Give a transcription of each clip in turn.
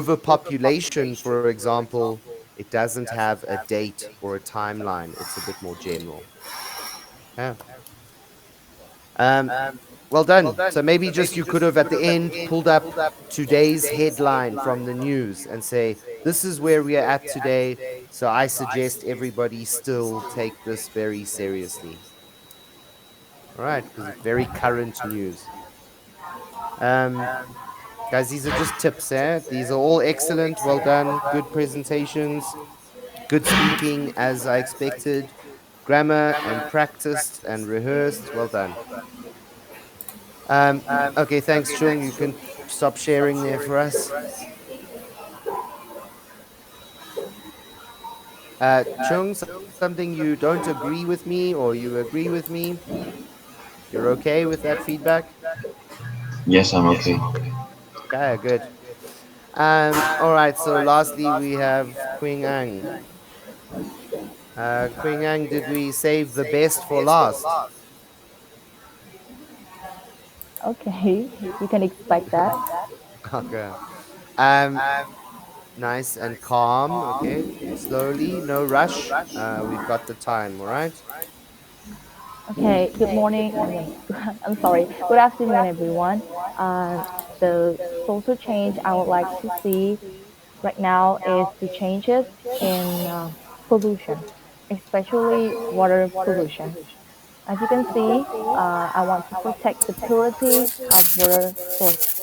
overpopulation, for example, it doesn't have a date or a timeline. It's a bit more general. Yeah. Um, well done. So maybe just you could have at the end pulled up today's headline from the news and say, this is where we are at today. So I suggest everybody still take this very seriously. All right, because it's very current news. Um, Guys, these are just tips, eh? These are all excellent. Well done. Good presentations. Good speaking, as I expected. Grammar and practiced and rehearsed. Well done. Okay, thanks, Chung. You can stop sharing there for us. Chung, something you don't agree with me or you agree with me? You're okay with that feedback? Yes, I'm okay. Okay, good. All right, so lastly, we have Quing Ang. Quing Ang, did we save the best for last? Okay, you can expect that. Okay. Um, Nice and calm. Okay. Slowly, no rush. We've got the time, all right? Okay, good morning. I mean, I'm sorry. Good afternoon, everyone. The social change I would like to see right now is the changes in pollution, especially water pollution. As you can see, I want to protect the purity of water source.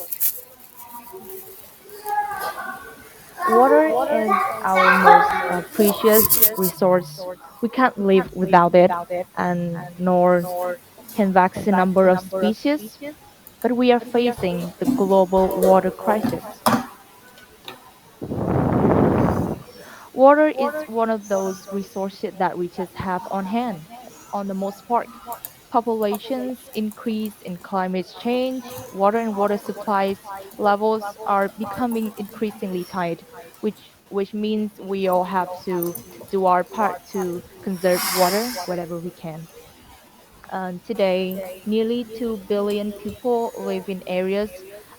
Water is our most precious resource. We can't live without it, and nor can vast number of species. But we are facing the global water crisis. Water is one of those resources that we just have on hand. On the most part, populations increase in climate change, water and water supplies levels are becoming increasingly tight, which means we all have to do our part to conserve water wherever we can. Today, nearly 2 billion people live in areas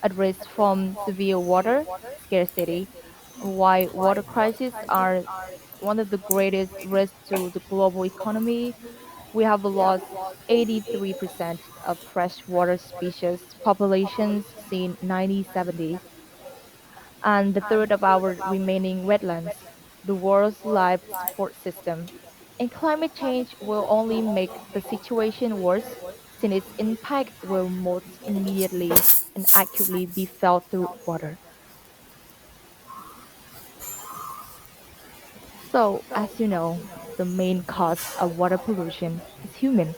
at risk from severe water scarcity. Why water crises are one of the greatest risks to the global economy. We have lost 83% of freshwater species populations since 1970, and the third of our remaining wetlands, the world's life support system. And climate change will only make the situation worse since its impact will most immediately and acutely be felt through water. So, as you know, the main cause of water pollution is human.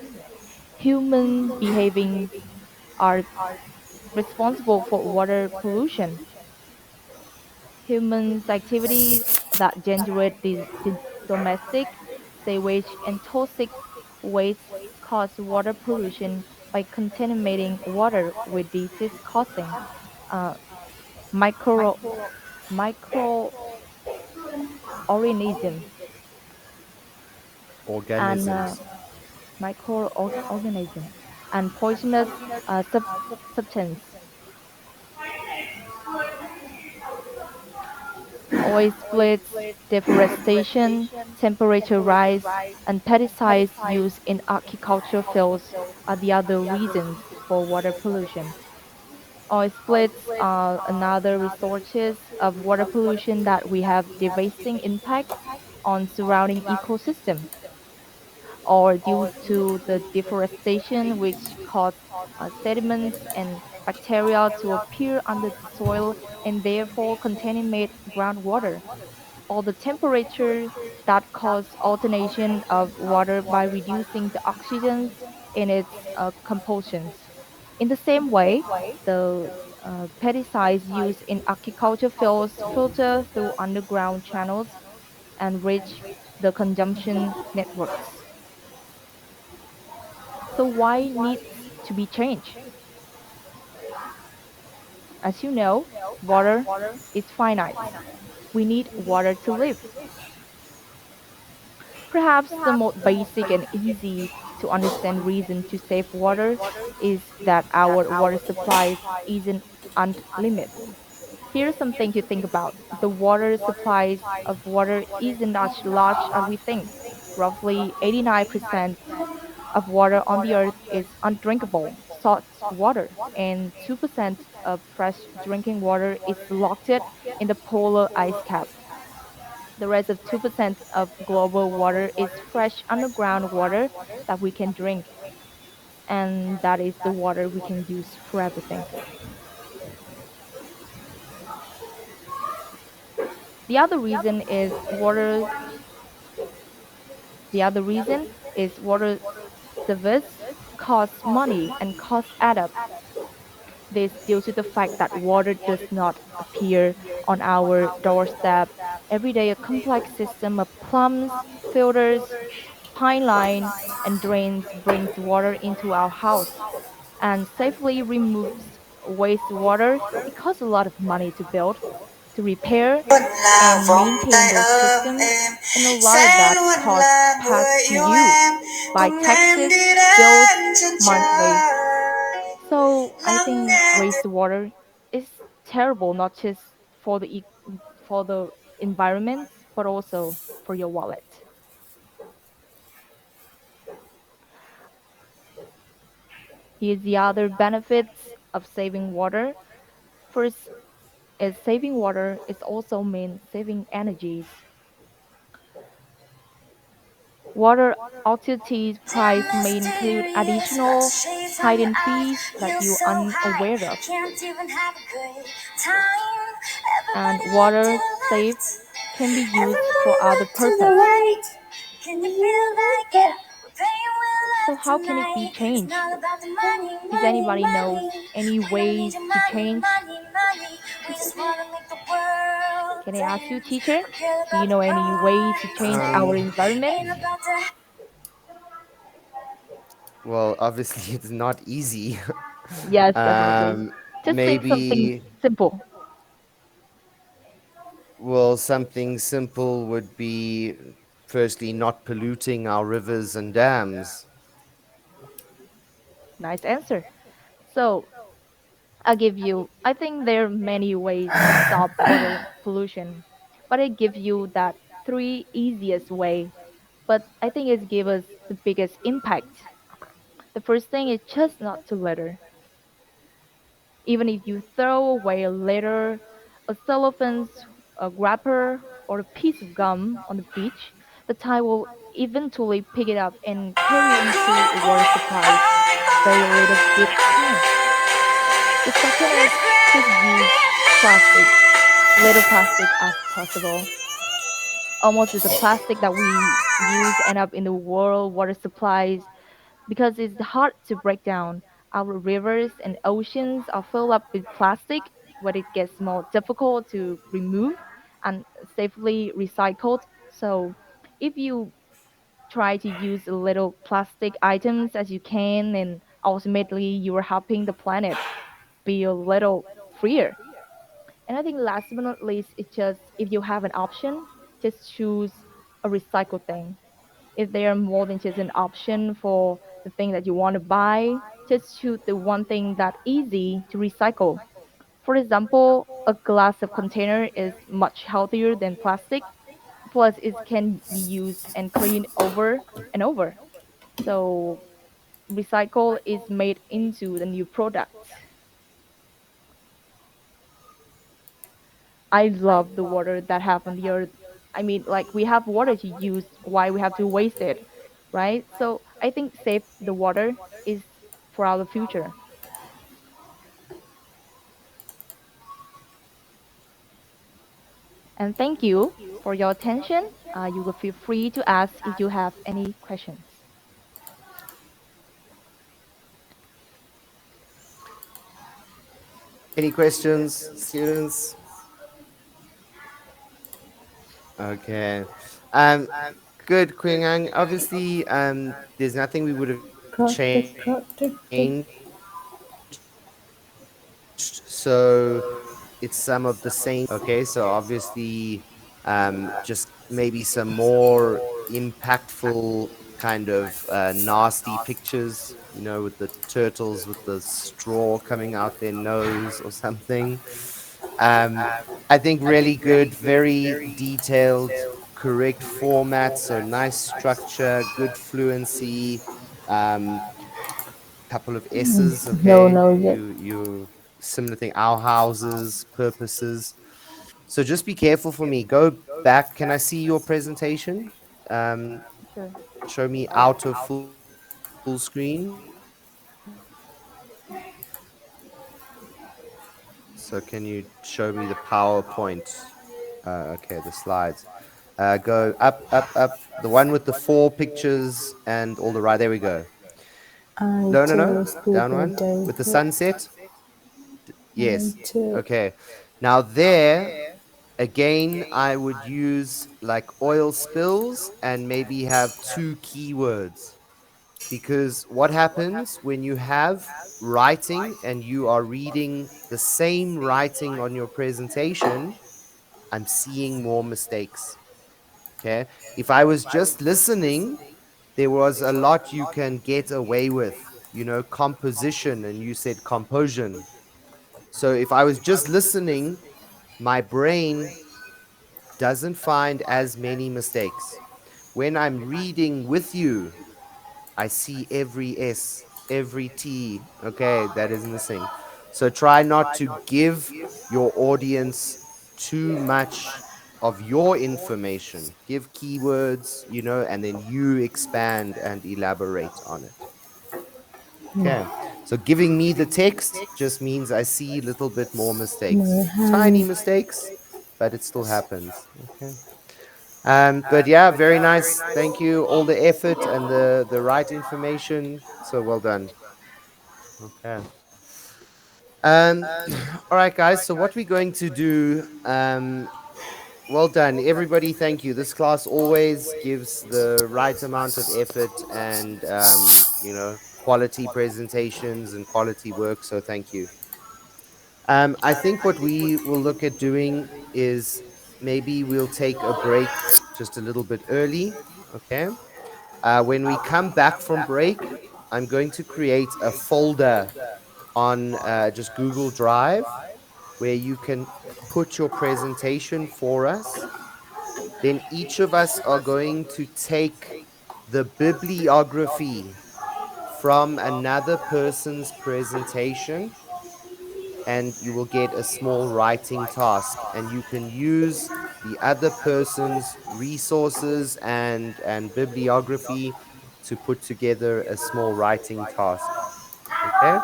Human behavings are responsible for water pollution. Humans' activities that generate the domestic sewage and toxic waste cause water pollution by contaminating water with disease-causing uh, micro microorganisms and Organisms. microorganism and poisonous substance. Oil splits, deforestation, temperature rise, and pesticides used in agriculture fields are the other reasons for water pollution. Oil splits are another resources of water pollution that we have devastating impact on surrounding ecosystem or due to the deforestation which cause sediments and bacteria to appear under the soil and therefore contaminate groundwater or the temperature that cause alternation of water by reducing the oxygens in its compositions. In the same way, the pesticides used in agriculture fields filter through underground channels and reach the consumption networks. So why needs to be changed? As you know, water is finite. We need water to live. Perhaps the most basic and easy to understand reason to save water is that our water supplies isn't unlimited. Here's something to think about. The water supplies of water isn't as large as we think. Roughly 89% of water on the earth is undrinkable, salt water, and 2% of fresh drinking water is locked in the polar ice cap. The rest of 2% of global water is fresh underground water that we can drink, and that is the water we can use for everything. The other reason is water the other reason is water service costs money and costs add up. This due to the fact that water does not appear on our doorstep every day. A complex system of plumbs, filters, pipeline, and drains brings water into our house and safely removes wastewater. It costs a lot of money to build, to repair, Một là and vòng maintain tay those ấm systems, êm, and a lot of sẽ that luôn cost là passed người to yêu you em, by cùng em taxes, đi bills, đến chân monthly. trời. So I Lắng think nghe wastewater is terrible, not just for for the environment, but also for your wallet. Here's the other benefits of saving water. First is saving water is also mean saving energies. Water utilities price may include mysterious, got additional shades on your hidden eyes. fees that You're you so high, unaware you of. can't even have a good time. And Everybody look to water the saved left, can be used everybody for other look to the purpose. right. Can you feel that? Yeah, we're paying with So love how can it be tonight. It's changed? not about the money, Does money, anybody knows money. any We don't need ways your to money, change? money, money. We just wanna make the world Can I ask you, dance. teacher? Forget Do you about the know any way to change price our Um, tag. environment? Ain't about the well, obviously it's not easy. Yes, definitely. Just think something Maybe, simple. well, something simple would be firstly not polluting our rivers and dams. Nice answer. So, I'll give you, I think there are many ways to stop water pollution, but I give you that three easiest way, but I think it gives us the biggest impact. The first thing is just not to litter. Even if you throw away a litter, a cellophane, a wrapper, or a piece of gum on the beach, the tide will eventually pick it up and carry into a water supply. Very little bit count. The second is just use plastic, little plastic as possible. Almost as the plastic that we use end up in the world water supplies because it's hard to break down. Our rivers and oceans are filled up with plastic, where it gets more difficult to remove and safely recycled. So, if you try to use little plastic items as you can, and ultimately you are helping the planet be a little freer. And I think last but not least, it's just if you have an option, just choose a recycled thing. If there are more than just an option for the thing that you want to buy, just choose the one thing that easy to recycle. For example, a glass of container is much healthier than plastic. Plus, it can be used and cleaned over and over. So, recycle is made into the new product. I love the water that have on the earth. I mean, like we have water to use, why we have to waste it, right? So I think save the water is for our future. And thank you for your attention. You will feel free to ask if you have any questions. Any questions, students? Okay. Um, good, Queen Ang. Obviously, there's nothing we would have changed. So it's some of the same. Okay, so obviously, just maybe some more impactful kind of nasty pictures, with the turtles with the straw coming out their nose or something. Um, I think really good, very detailed, correct format. So nice structure, good fluency. Couple of S's. No, Okay, no, yet. you similar thing. Our houses, purposes. So just be careful for me. Go back. Can I see your presentation? Um, Sure. show me out of full screen. So can you show me the PowerPoint? Okay, the slides. Go up, up, up. The one with the four pictures and all the right. There we go. I No, no, no. to speak Down with one with the David. sunset. I Yes. to Okay. Now there again, I would use like oil spills and maybe have two keywords, because what happens when you have writing and you are reading the same writing on your presentation, I'm seeing more mistakes. Okay. If I was just listening, there was a lot you can get away with, composition, and you said composition. So if I was just listening, my brain doesn't find as many mistakes. When I'm reading with you, I see every S, every T. Okay, that is missing. So try not to give your audience too much of your information. Give keywords, and then you expand and elaborate on it. Okay. So giving me the text just means I see a little bit more may mistakes. Tiny have mistakes, but it still happens. Okay. But yeah, very nice. Thank you. All the effort and the right information. So well done. Okay. All right, guys. So what we're going to do, well done, everybody. Thank you. This class always gives the right amount of effort and quality presentations and quality work. So thank you. I think what we will look at doing is maybe we'll take a break just a little bit early. Okay. When we come back from break, I'm going to create a folder on just Google Drive where you can put your presentation for us. Then each of us are going to take the bibliography from another person's presentation, and you will get a small writing task, and you can use the other person's resources and bibliography to put together a small writing task. Okay.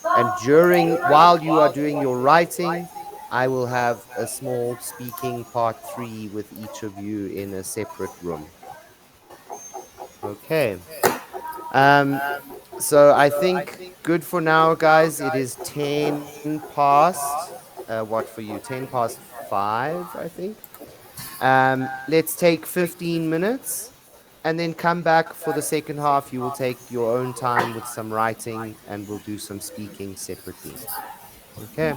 And while you are doing your writing, I will have a small speaking part 3 with each of you in a separate room. Okay. Um, so I think good for now, guys. It is 10 past, what for you? 10 past 5, I think. Let's take 15 minutes and then come back for the second half. You will take your own time with some writing and we'll do some speaking separately. Okay.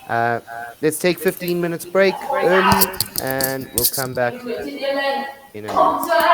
Uh, let's take 15 minutes break early and we'll come back in a minute.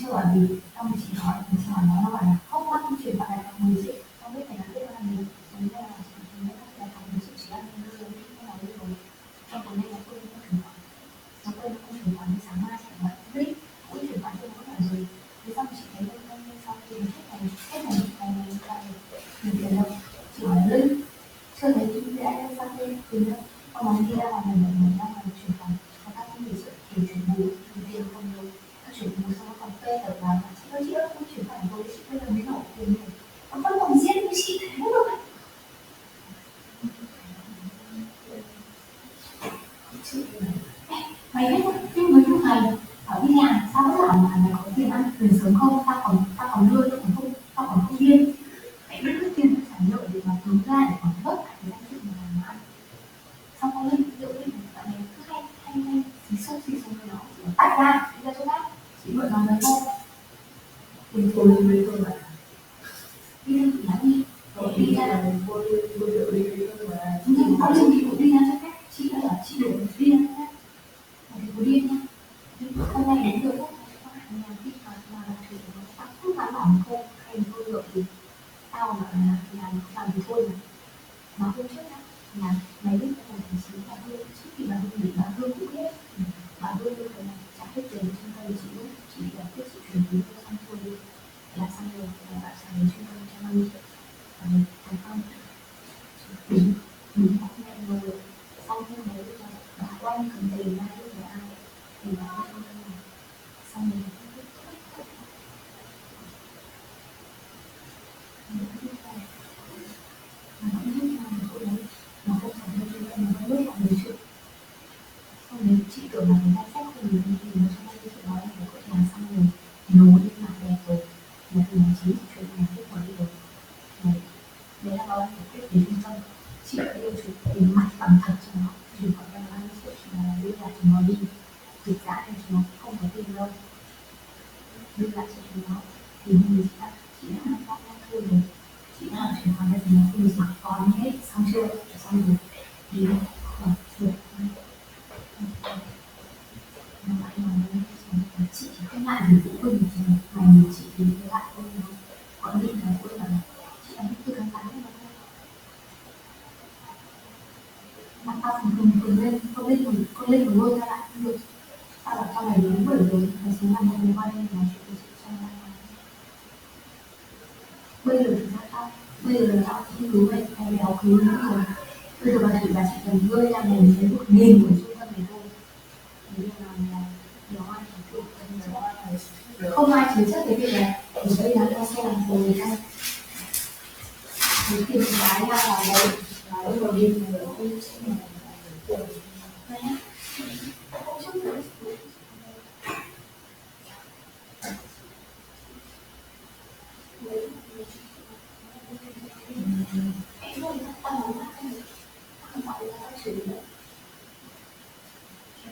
chưa bảo gì, xong mình chỉ nói mình chỉ hỏi nó bảo là không bác không chuyển khoản này khoảng 10 triệu, không biết phải làm tiếp là gì, mình đây là chỉ mình đây là khoảng 10 triệu chỉ là mình đưa rồi không nào đưa rồi, trong tối nay nó quên không chuyển khoản, nó quên không chuyển khoản đến sáng mai chẳng hạn, biết cũng chuyển khoản cho nó phải rồi, thế xong chị thấy hôm nay sau khi hết này mình tiền đâu, chỉ hỏi Linh chưa thấy chị sẽ sang tên thì nữa, ông nói kia là mình đang là chuyển khoản và các công việc sự thì chuyển bù thì tiền không nhiều, các chuyển bù xong nó còn phê ở vào chị ơi không chuyển khoản rồi chị bây giờ mới nộp tiền này, nó vẫn còn riêng với chị thế rồi chị mày biết nhưng mấy lúc này ở đi làm sao vẫn làm mà mày có tiền ăn tiền sớm không, tao còn lương tao còn không điên, mày biết cái tiền trả nợ để mà cứu ra để còn vớt lại cái chuyện mà làm ăn, xong có lên liệu lên bạn này cứ hay xì xông với nó chỉ tách ra đi ra chỗ khác chỉ mượn nó đấy thôi, tiền tôi lên tôi mà đi lên thì nhắn đi rồi đi ra là cô liệu đi mà nhưng có lên thì cũng đi ra chỗ khác, chị đã bảo chị đuổi đi ra chỗ khác thì cô điên nha, hôm nay đến được các bạn nhà đi mà là thử nó không dám bảo không hay thôi được thì tao mà làm thì thôi mà hôm trước á là mày biết cái thằng thằng xíu bà Hương trước khi bà Hương nghỉ bà Hương cũng biết bà Hương như thế này trả hết tiền trung tâm chị lúc chỉ là tiếp sự chuyển phí cho xong thôi đi là xong rồi là bạn trả đến trung tâm 150 triệu và mình thành công đúng đúng có nghe rồi sau khi đấy là bà quay cầm tiền ra lúc là ai thì bà đi trung tâm này xong rồi mình cũng biết là mà nó biết là chỗ đấy mà không phải là trung tâm mà nó biết là mấy chuyện xong rồi chị tưởng là người ta xét thì nó cho nên chị nói là có thể làm xong rồi nối lên mặt đẹp rồi là từ ngày 9 chuyện này kết quả đi rồi đấy đấy là nó phải quyết đến trung tâm chị đã yêu chuột tiền mặt bằng thật cho nó chuyển khoản ra 30 triệu cho nó đưa lại cho nó đi dịch giá thì nó không có tiền đâu đưa lại cho chúng nó thì mình chị đã làm xong thôi rồi chị đã làm chuyển khoản ra thì nó không được mặc con hết xong chưa xong rồi đi khỏi được nó lại nói là chị chỉ không lại vì phụ huynh thì mà nhìn chị thì lại thôi nó có định là phụ huynh là chị đánh từ tháng 8 đến mà tao con lên luôn ra lại cũng được tao bảo tao này đến buổi rồi mày xuống làm mày qua đây nói chuyện với chị xong lại bây giờ thực ra tao không cứu mày em béo cứu nữa rồi bây giờ bà chỉ cần nuôi ra mình đến 1.000 của trung tâm này thôi thì là béo ăn thì không ai chứa chấp cái việc này thì đây là con xe làm rồi anh cái tiền cái ra vào đây và lúc đầu đi thì tôi sẽ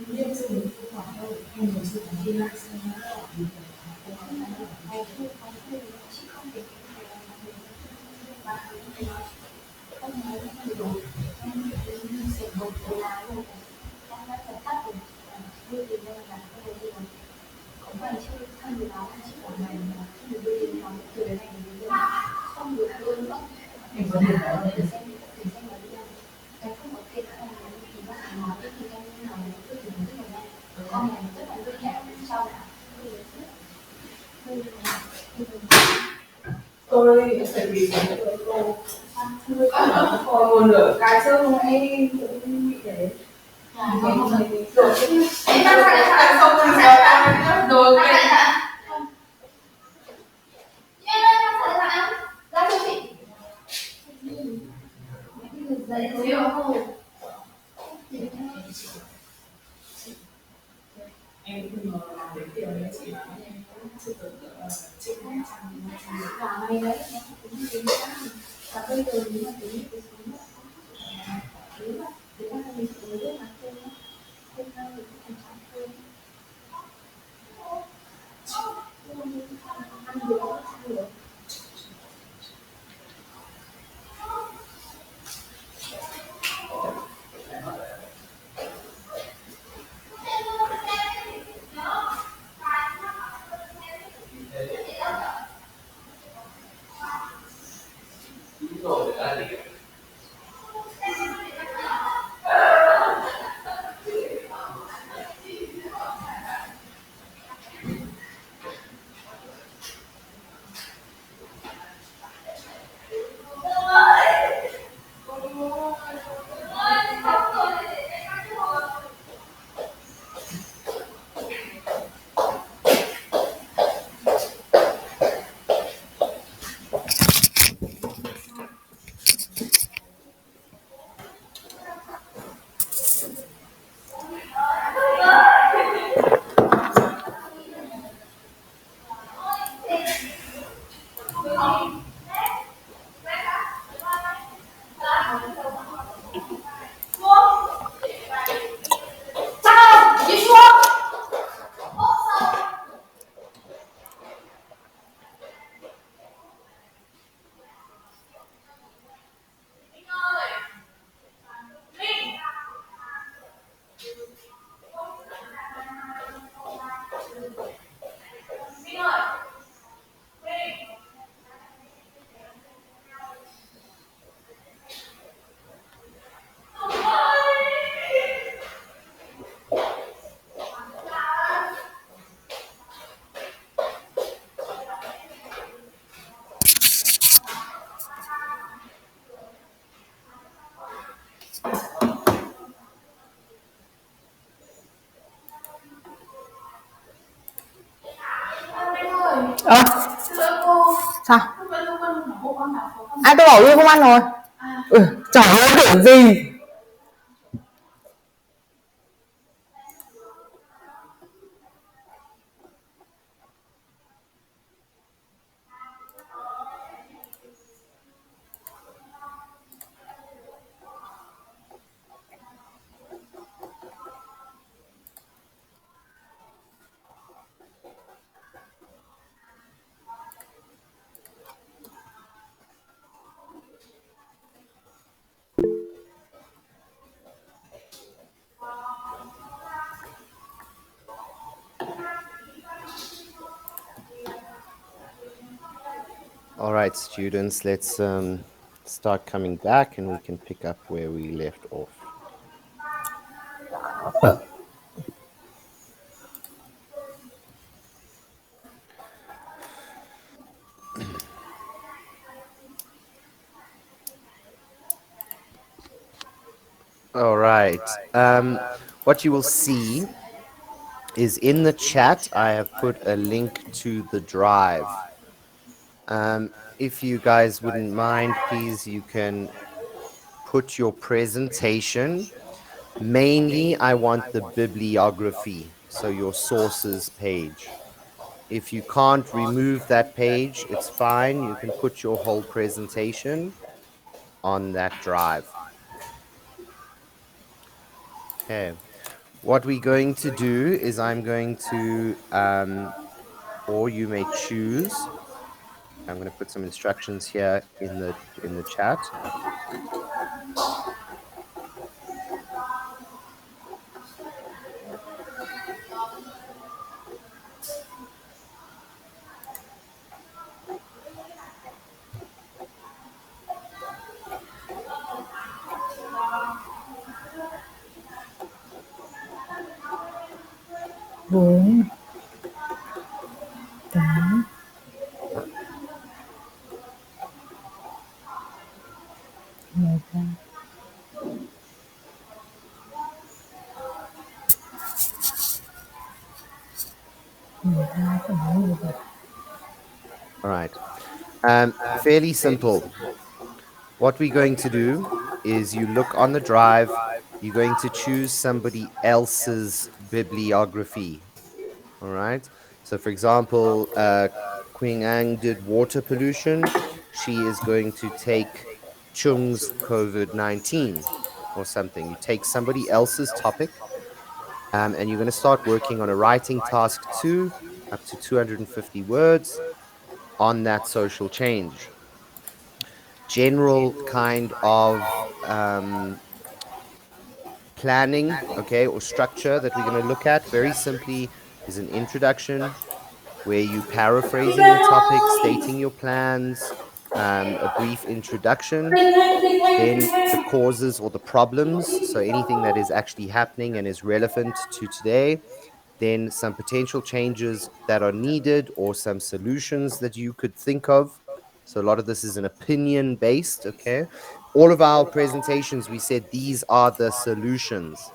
liên sự đến khoảng đâu em muốn sự đi lại xem nó chị không thể không nói được em sẽ một cái lá rồi em đã phải cắt rồi đưa tiền đây là không có gì cũng vậy chứ thân người đó là chị của này mà không được đưa tiền nó từ cái này đến đây không được luôn nữa mình có thể nói để xem là đi đâu em không có tiền là thì bác sĩ nói thì em như nào mình cứ tìm rất là nhanh con này rất là đơn giản sau đã tôi phải bị cô còn một nửa cái sơ không em cũng bị thế không thấy rồi em đang không rồi rồi ra cho chị dậy rồi không em không ngờ là đến kiểu đấy chị nói em cũng chưa tưởng tượng là chị cũng chẳng là may đấy nó cũng tính và bây giờ nếu mà tính cái số nữa nếu mà mình số nữa mà thêm thêm thì cũng thành trăm thêm À tôi bảo Uyên không ăn rồi. Ừ, chả có tưởng gì. All right, students, let's start coming back and we can pick up where we left off. All right. What you will see is in the chat, I have put a link to the drive. If you guys wouldn't mind, please, you can put your presentation. Mainly, I want the bibliography, so your sources page. If you can't remove that page, it's fine. You can put your whole presentation on that drive. Okay. What we're going to do is I'm going to, or you may choose. I'm going to put some instructions here in the chat. Bốn, tám, 13. All right. Fairly simple. What we're going to do is you look on the drive, you're going to choose somebody else's bibliography. All right. So, for example, Queen Ang did water pollution. She is going to take Chung's COVID-19 or something. You take somebody else's topic, and you're going to start working on a writing task 2, up to 250 words on that social change. General kind of planning, okay, or structure that we're going to look at very simply is an introduction where you paraphrasing the topic, stating your plans, a brief introduction, then the causes or the problems, so anything that is actually happening and is relevant to today, then some potential changes that are needed or some solutions that you could think of. So a lot of this is an opinion based, okay? All of our presentations, we said these are the solutions.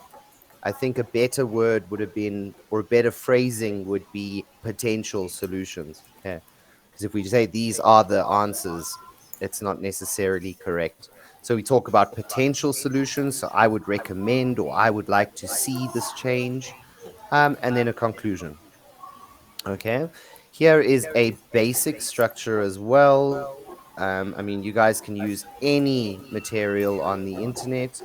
I think a better word would have been, or a better phrasing would be potential solutions. Okay. Because if we say these are the answers, it's not necessarily correct. So we talk about potential solutions. So I would recommend, or I would like to see this change, and then a conclusion. Okay. Here is a basic structure as well. I mean, you guys can use any material on the internet.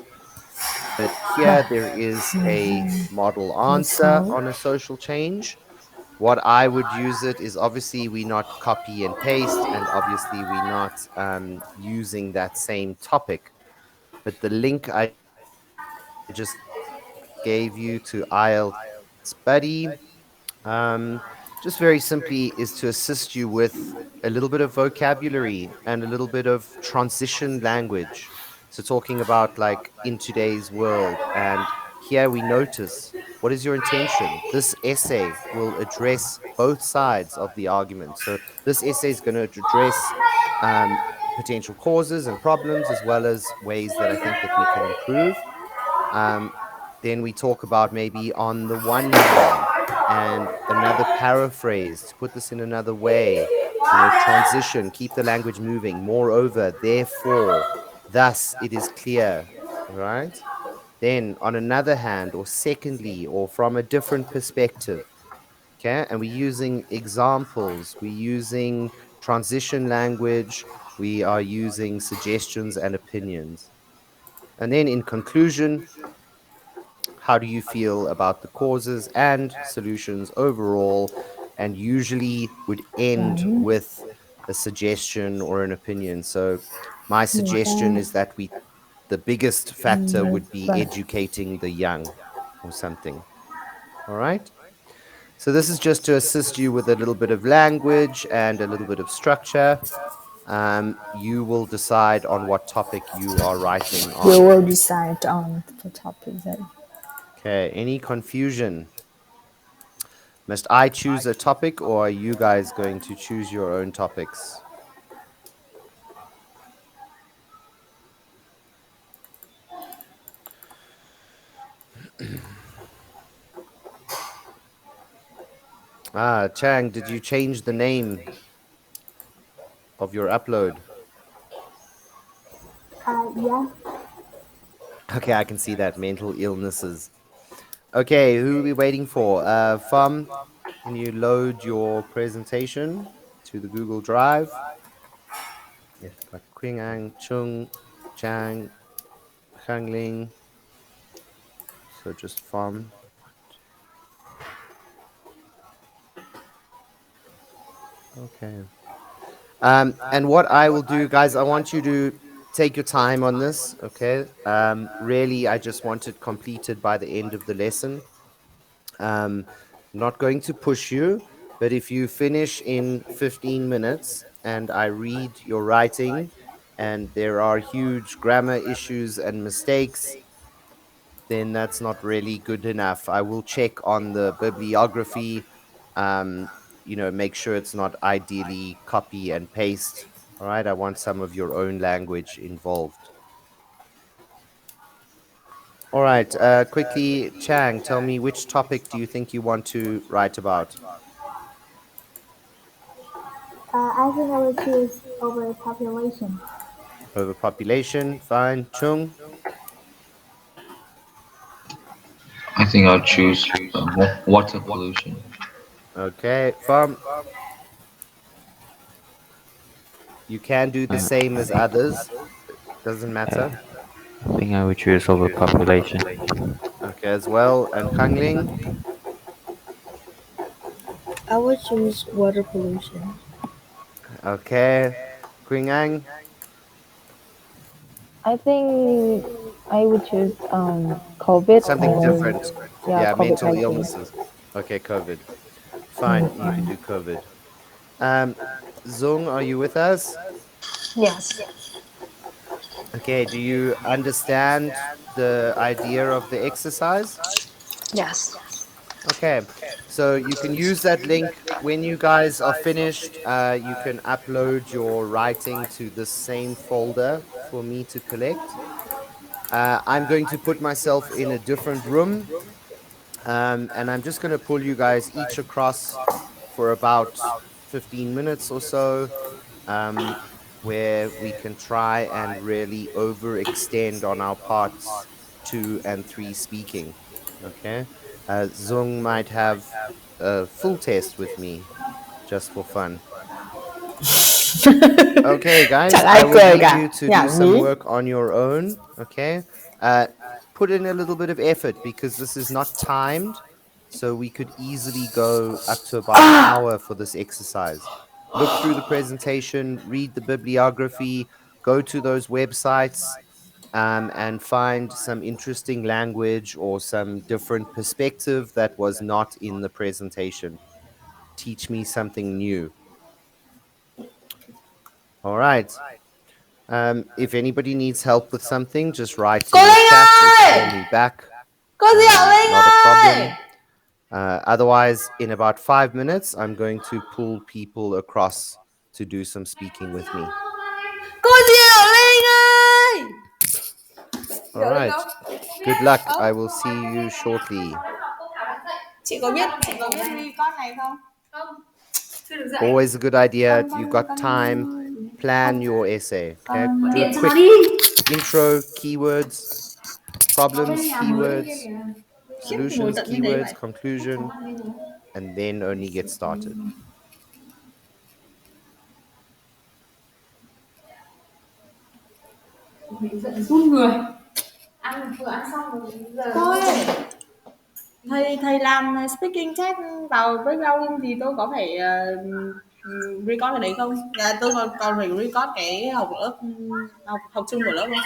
But here there is a model answer 16. on a social change. What I would use it is obviously we not copy and paste, and obviously we not using that same topic. But the link I just gave you to IELTS Buddy, um, just very simply is to assist you with a little bit of vocabulary and a little bit of transition language. So, talking about like in today's world, and here we notice what is your intention? This essay will address both sides of the argument. So, this essay is going to address um, potential causes and problems as well as ways that I think that we can improve. Um, then we talk about maybe on the one hand and another paraphrase to put this in another way. transition, keep the language moving. Moreover, therefore, thus, it is clear, right? Then, on another hand, or secondly, or from a different perspective, okay, and we're using examples, we're using transition language, we are using suggestions and opinions. And then, in conclusion, how do you feel about the causes and solutions overall? And usually would end Right. with a suggestion or an opinion. So, my suggestion Okay. is that the biggest factor Yes, would be but educating the young or something. All right. So, this is just to assist you with a little bit of language and a little bit of structure. You will decide on what topic you are writing you on. will decide on the topic then. Okay. Any confusion? Must I choose a topic or are you guys going to choose your own topics? Chang, did you change the name of your upload? Yeah. Okay, I can see that. Mental illnesses. Okay, who are we waiting for? Fum, can you load your presentation to the Google Drive? Yes, we've got Qing Ang, Chung, Chang, Hangling. So just Fum. Okay. And what I will do, guys, I want you to take your time on this, okay? Really, I just want it completed by the end of the lesson. I'm not going to push you, but if you finish in 15 minutes and I read your writing and there are huge grammar issues and mistakes, then that's not really good enough. I will check on the bibliography, um, make sure it's not ideally copy and paste. All right, I want some of your own language involved. All right, quickly, Chang, tell me which topic do you think you want to write about? I think I will choose overpopulation. Overpopulation, fine. Chung, I think I'll choose water pollution. okay. Farm, you can do the Uh, same as others, doesn't matter. I think I would choose overpopulation. Okay, as well. And Kangling, I would choose water pollution. okay. Quingang, I think I would choose COVID something or different. yeah, Yeah, COVID mental 19. illnesses. Okay, COVID. Fine, you can Mm-mm. do COVID. Um, Zung, are you with us? Yes. Okay, do you understand the idea of the exercise? Yes. Okay, so you can use that link when you guys are finished. You can upload your writing to the same folder for me to collect. I'm going to put myself in a different room, and I'm just going to pull you guys each across for about 15 minutes or so, um, where we can try and really overextend on our parts 2 and 3 speaking. Okay. Zung might have a full test with me just for fun. Okay, guys, Chẳng I ai will cười need you cả, to do nhảm some nhí. work on your own. Okay. Uh, put in a little bit of effort because this is not timed. So we could easily go up to about an hour for this exercise. Look through the presentation, read the bibliography, go to those websites, and find some interesting language or some different perspective that was not in the presentation. Teach me something new. All right. If anybody needs help with something, just write Cô in the Linh chat or call ơi! me back. Cô Diệu Linh Not a ơi! problem. Otherwise, in about 5 minutes, I'm going to pull people across to do some speaking with me. Cô Diệu Linh ơi! All Diệu Linh right. đâu? Không Good biết. luck. I will see you shortly. Chị có biết record này không? Không. Chưa được dạy. Always a good idea. You got time, plan your essay. Okay, Gọi do a điện cho nó quick đi. intro, keywords, Nó bên problems, nhà mới bên kia keywords, kìa. Khiếp ngồi solutions, tận bên đấy keywords, vậy. conclusion, and then only get started. Mình giận run người. Vừa ăn xong rồi giờ. Thôi. Thầy làm speaking chat vào background thì tôi có phải record cái đấy không? Dạ, tôi còn phải record cái học lớp học chung của lớp không?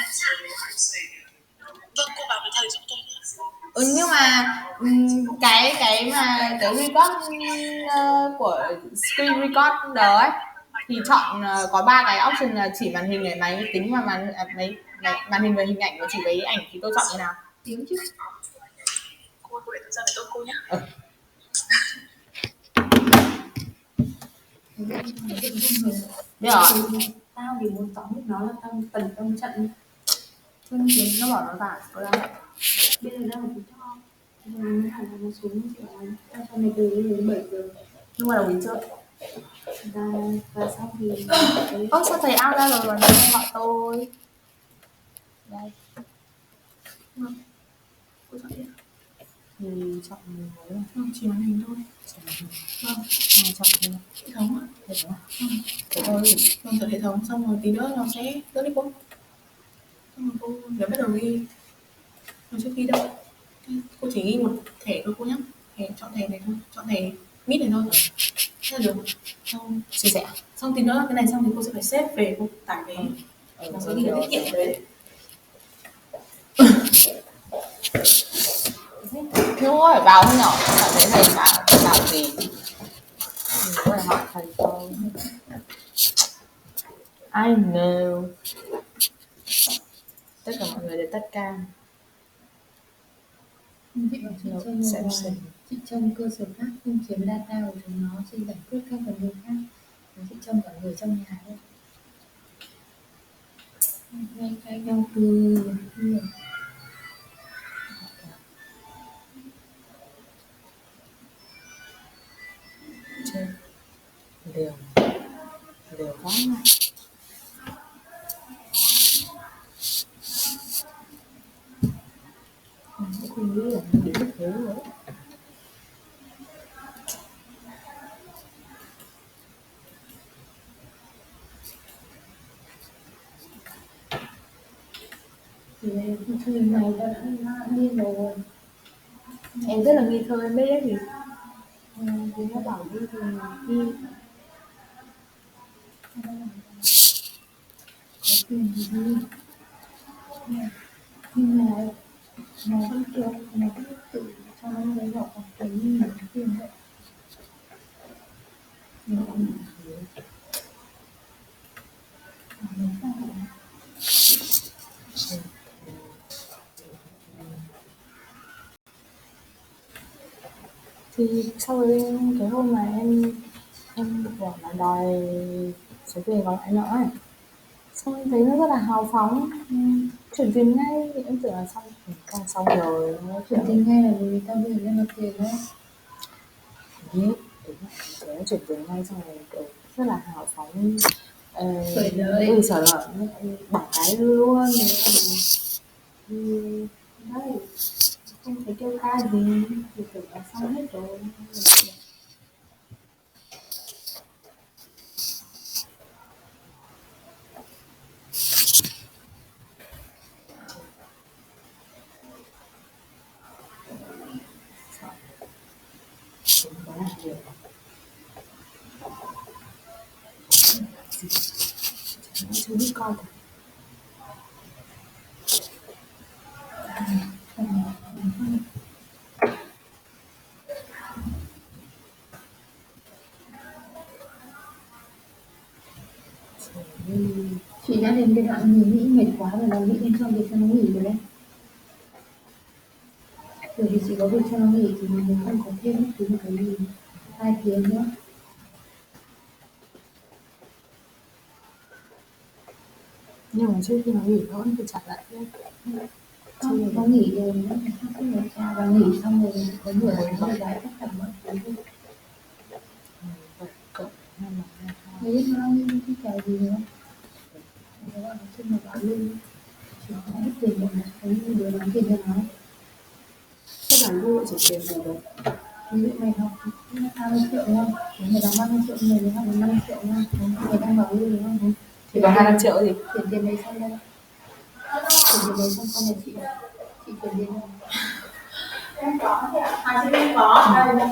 Vâng, cô bảo với thầy giúp tôi. Nhưng mà cái record của screen recorder ấy thì chọn có 3 cái option là chỉ màn hình này, máy tính và màn hình và hình ảnh, và chỉ với ảnh thì tôi chọn như nào? Tiếng chứ. Cô để tôi ra với cô nhé. Biết rồi. Tao thì muốn tóm được nó là tao tấn công trận. Chương trình nó bảo nó vào có đang bây giờ đang ở Phú Thọ. Bây giờ nó xuống chỉ là cho mày từ đến 7 giờ. Nhưng mà đồng ý chưa? Và xong thì sao thầy out ra rồi mà không gọi tôi? Đây. Cô chọn đi. Thì chọn mình mới là không, chỉ màn hình thôi. Vâng, chọn hệ thống á. Hệ thống à? Thế thôi, chọn hệ thống xong rồi tí nữa nó sẽ đỡ đi cô. Xong rồi cô để bắt đầu ghi. Mà trước khi đâu, cô chỉ ghi một thẻ thôi cô nhé. Chọn thẻ này thôi, chọn thẻ mít này thôi. Thế là được. Xong chia sẻ. Xong tí nữa cái này xong thì cô sẽ phải xếp về, cô tải về. Nó sẽ ghi là tiết kiệm đấy. Thiếu ơi, vào không nhỏ, cảm thấy thầy bảo gì? Mình có phải hỏi thầy không? I know. Tất cả mọi người đều tất cả. Chị trông cơ sở khác không chiếm data của chúng nó, chỉ giải quyết các vấn đề khác. Chị trông cả người trong nhà thôi. Cái nhau từ Liều quá mà. Cũng không nghĩ là nó đến được thế rồi. thì thường này ta đã đi rồi. Em rất là nghi thơ, em biết đấy gì? Thì nó bảo đi thì đi. Có tiền thì đi. Nhưng mà nó vẫn kiểu nó cứ tự cho nó lấy vào phòng tiền như là cái tiền vậy. Nó cũng Thì sau đấy cái hôm mà em bảo là đòi số tiền còn lại nữa ấy. Xong em thấy nó rất là hào phóng, chuyển tiền ngay, em tưởng là xong rồi nó chuyển tiền ngay là vì tao gửi ra nộp tiền đấy. biết đúng là thế, nó chuyển tiền ngay xong rồi kiểu rất là hào phóng, Sởi lời. sởi lời bảo cái luôn đấy, không thấy kêu ca gì thì tưởng là xong hết rồi. Không có làm việc chưa biết coi cả. Chị đã đến cái đoạn nghỉ nghĩ mệt quá rồi, nó nghĩ đến cho việc cho nó nghỉ rồi đấy. Bởi vì chỉ có việc cho nó nghỉ thì mình không có thêm bất cứ một cái gì 2 tiếng nữa. Nhưng mà trước khi nó nghỉ nó vẫn phải trả lại đấy. Không, có nghỉ rồi nó không được trả, và nghỉ xong rồi có nửa ngày nó giải tất cả mọi thứ. Người biết nó đi cái chợ gì nữa. Thế là nói chung là bảo Lưu chỉ có hết tiền rồi mà thấy như đứa đóng tiền cho nó. Các bạn Lưu chỉ tiền gì được. Ví dụ mày học 20 triệu đúng không? Mày đóng 30 triệu, người học 5 triệu đúng không? Mày đang bảo Lưu đúng không? Thì vào 25 triệu gì? Chuyển tiền đấy xong đây. Chuyển tiền đấy xong con nhà chị này. Chị chuyển tiền rồi. Em có thì ạ. À chị em có. Đây.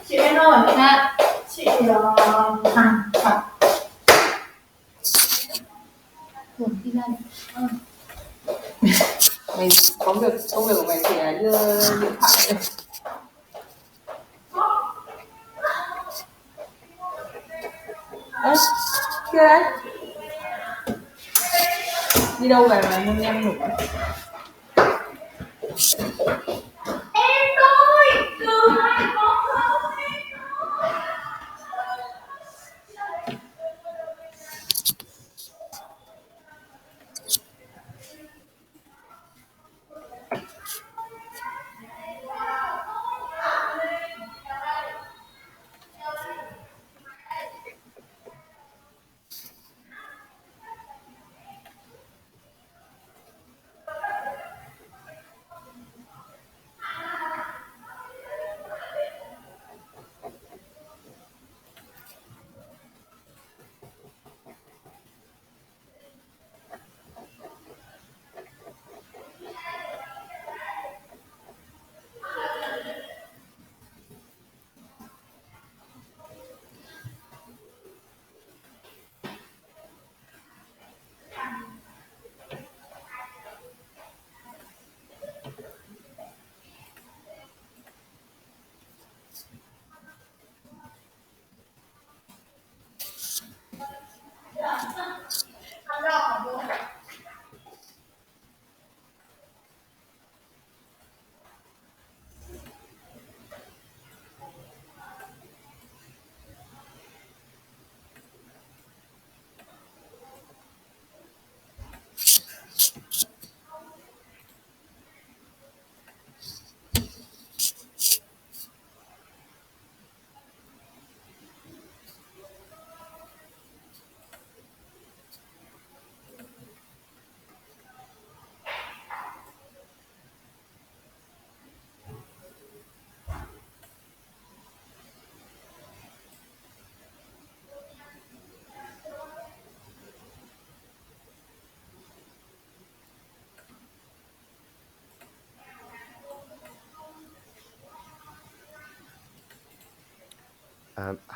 Chị em ơi. Dạ. Chị Hằng. Thường đi ra đây. Mày công việc của mày chỉ là đưa điện thoại thôi. Ơ, kia đấy. Đi đâu về mà nâng em ngủ?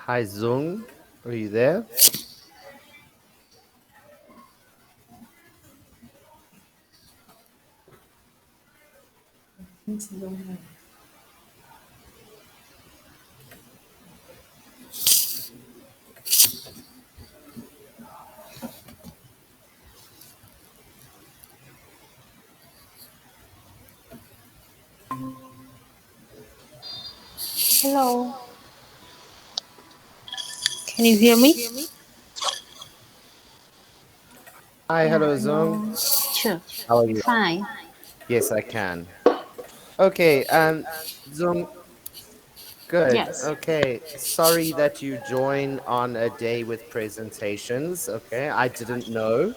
Hi, Zung. Are you there? Hello. Can you hear me? Hi, Yeah. hello, Zung. Hello. Sure. How are you? Fine. Yes, I can. Okay, Zung, good. Yes. Okay, sorry that you join on a day with presentations. Okay, I didn't know.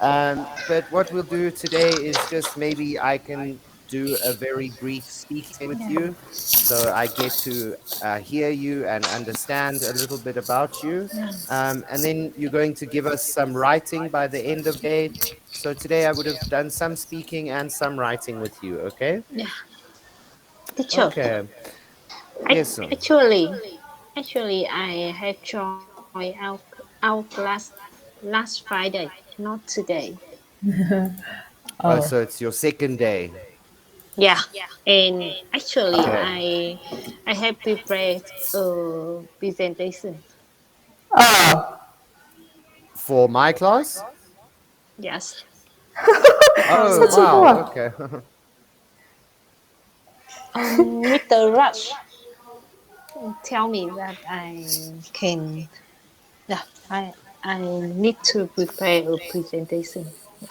But what we'll do today is just maybe I can do a very brief speaking with Yeah. you. So I get to hear you and understand a little bit about you. And then you're going to give us some writing by the end of the day. So today I would have done some speaking and some writing with you. Okay. Yeah. Teacher. Okay. Ac- Yes, sir. Actually, actually, I had joined our class last Friday, not today. Oh, Ờ. so it's your second day. Yeah. And actually, Okay. I have prepared a presentation. Ờ. For my class? Yes. Oh, Sao Because chưa cơ wow. à? Okay. Mr. Rush tell me that I can. Yeah. I need to prepare a presentation. Yeah.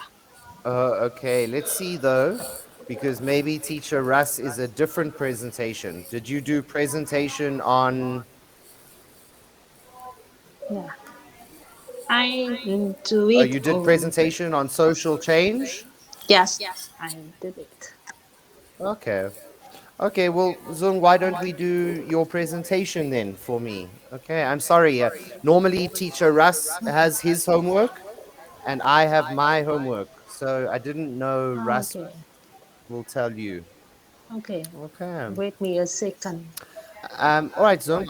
Okay, let's see though, because maybe teacher Russ is a different presentation. Did you do presentation on Yeah, I do Oh, it. you did presentation on social change? Yes, I did it. Okay. Okay, well, Zung, why don't we do your presentation then for me? Okay, I'm sorry. Normally, teacher Russ has his homework and I have my homework. So I didn't know Russ Okay, will tell you. okay. Okay. Wait me a second. All right, Zung,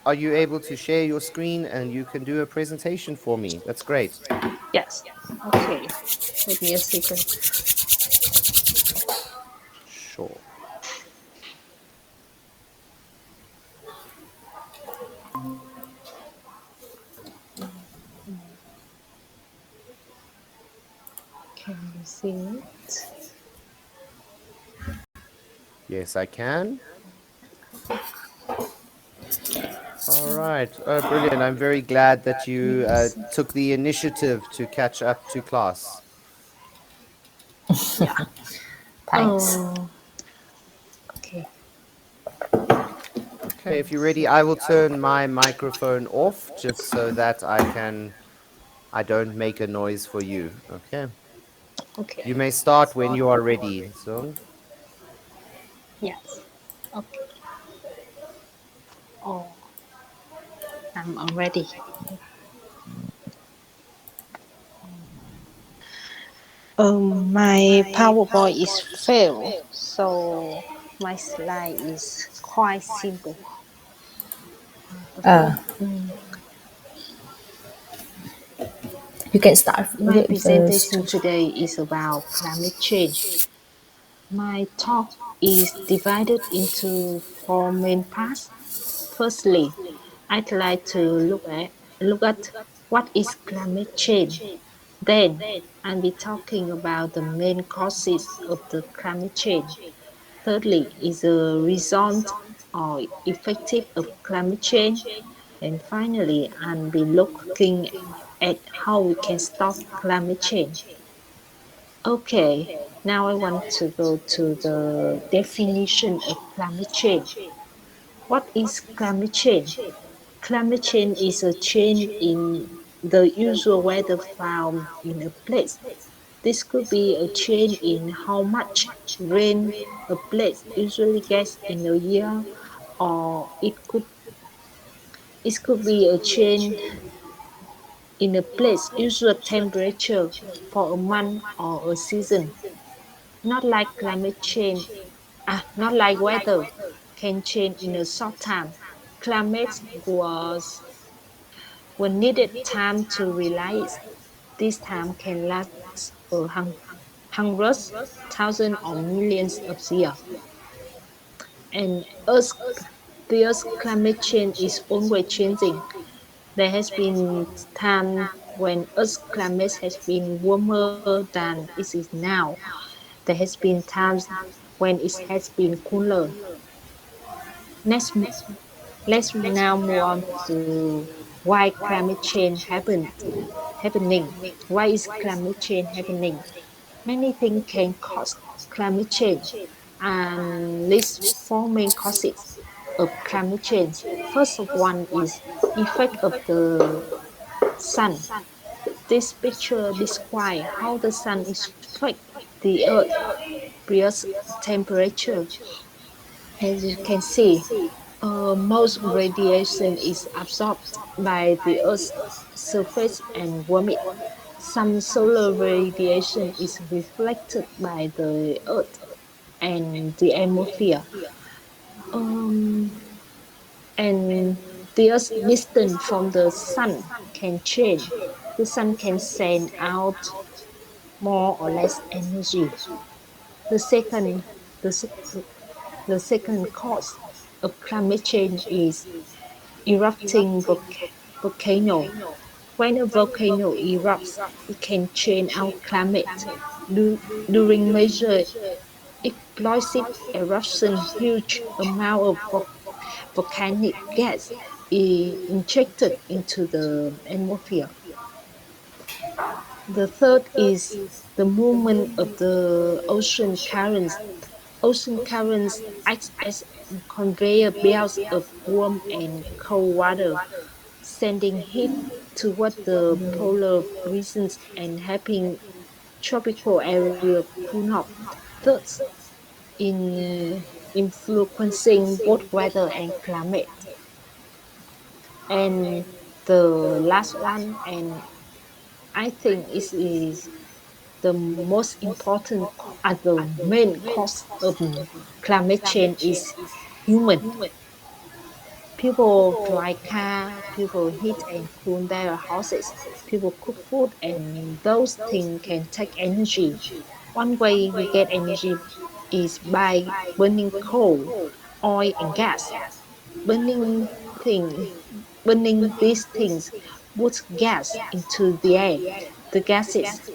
are you able to share your screen and you can do a presentation for me? That's great. Yes. Okay. Wait me a second. Sure. Can you see it? Yes, I can. All right. Oh, brilliant. I'm very glad that you Yes. took the initiative to catch up to class. Yeah. Thanks. Okay. Okay, if you're ready, I will turn my microphone off just so that I don't make a noise for you. Okay. Okay. You may start when you are ready, Zung. Yes. Okay. Oh, I'm already. My PowerPoint is failed, so my slide is quite simple. The Uh, first, you can start my with first. presentation today is about climate change. My talk is divided into four main parts. Firstly, I'd like to look at what is climate change. Then I'll be talking about the main causes of the climate change. Thirdly, is a result or effective of climate change. And finally, I'll be looking at how we can stop climate change. Okay, now I want to go to the definition of climate change. What is climate change? Climate change is a change in the usual weather found in a place. This could be a change in how much rain a place usually gets in a year, or it could be a change in a place usual temperature for a month or a season. Not like climate change, not like weather can change in a short time. Climate was needed time to realize. This time can last hundreds, thousands, or millions of years. And the Earth's climate change is always changing. There has been time when Earth's climate has been warmer than it is now. There has been times when it has been cooler. Let's, let's now move on to why climate change happening. Why is climate change happening? Many things can cause climate change, and list four main causes of climate change. First of one is effect of the sun. This picture describes how the sun affects the earth, Earth's temperature. As you can see, most radiation is absorbed by the Earth's surface and warm it. Some solar radiation is reflected by the Earth and the atmosphere. Um, and the Earth's distance from the Sun can change. The Sun can send out more or less energy. The second, the, the second cause of climate change is erupting volcano. When a volcano erupts, it can change our climate. During major explosive eruption, huge amount of volcanic gas is injected into the atmosphere. The third is the movement of the ocean currents. Ocean currents act as conveyor belts of warm and cold water. sending heat toward the polar regions and helping tropical area cool off. Thus, influencing both weather and climate. And the last one, and I think is the most important as the main cause of climate change is human. People drive car, people heat and cool their houses, people cook food, and those things can take energy. One way we get energy is by burning coal, oil, and gas. Burning thing, burning these things puts gas into the air. The gases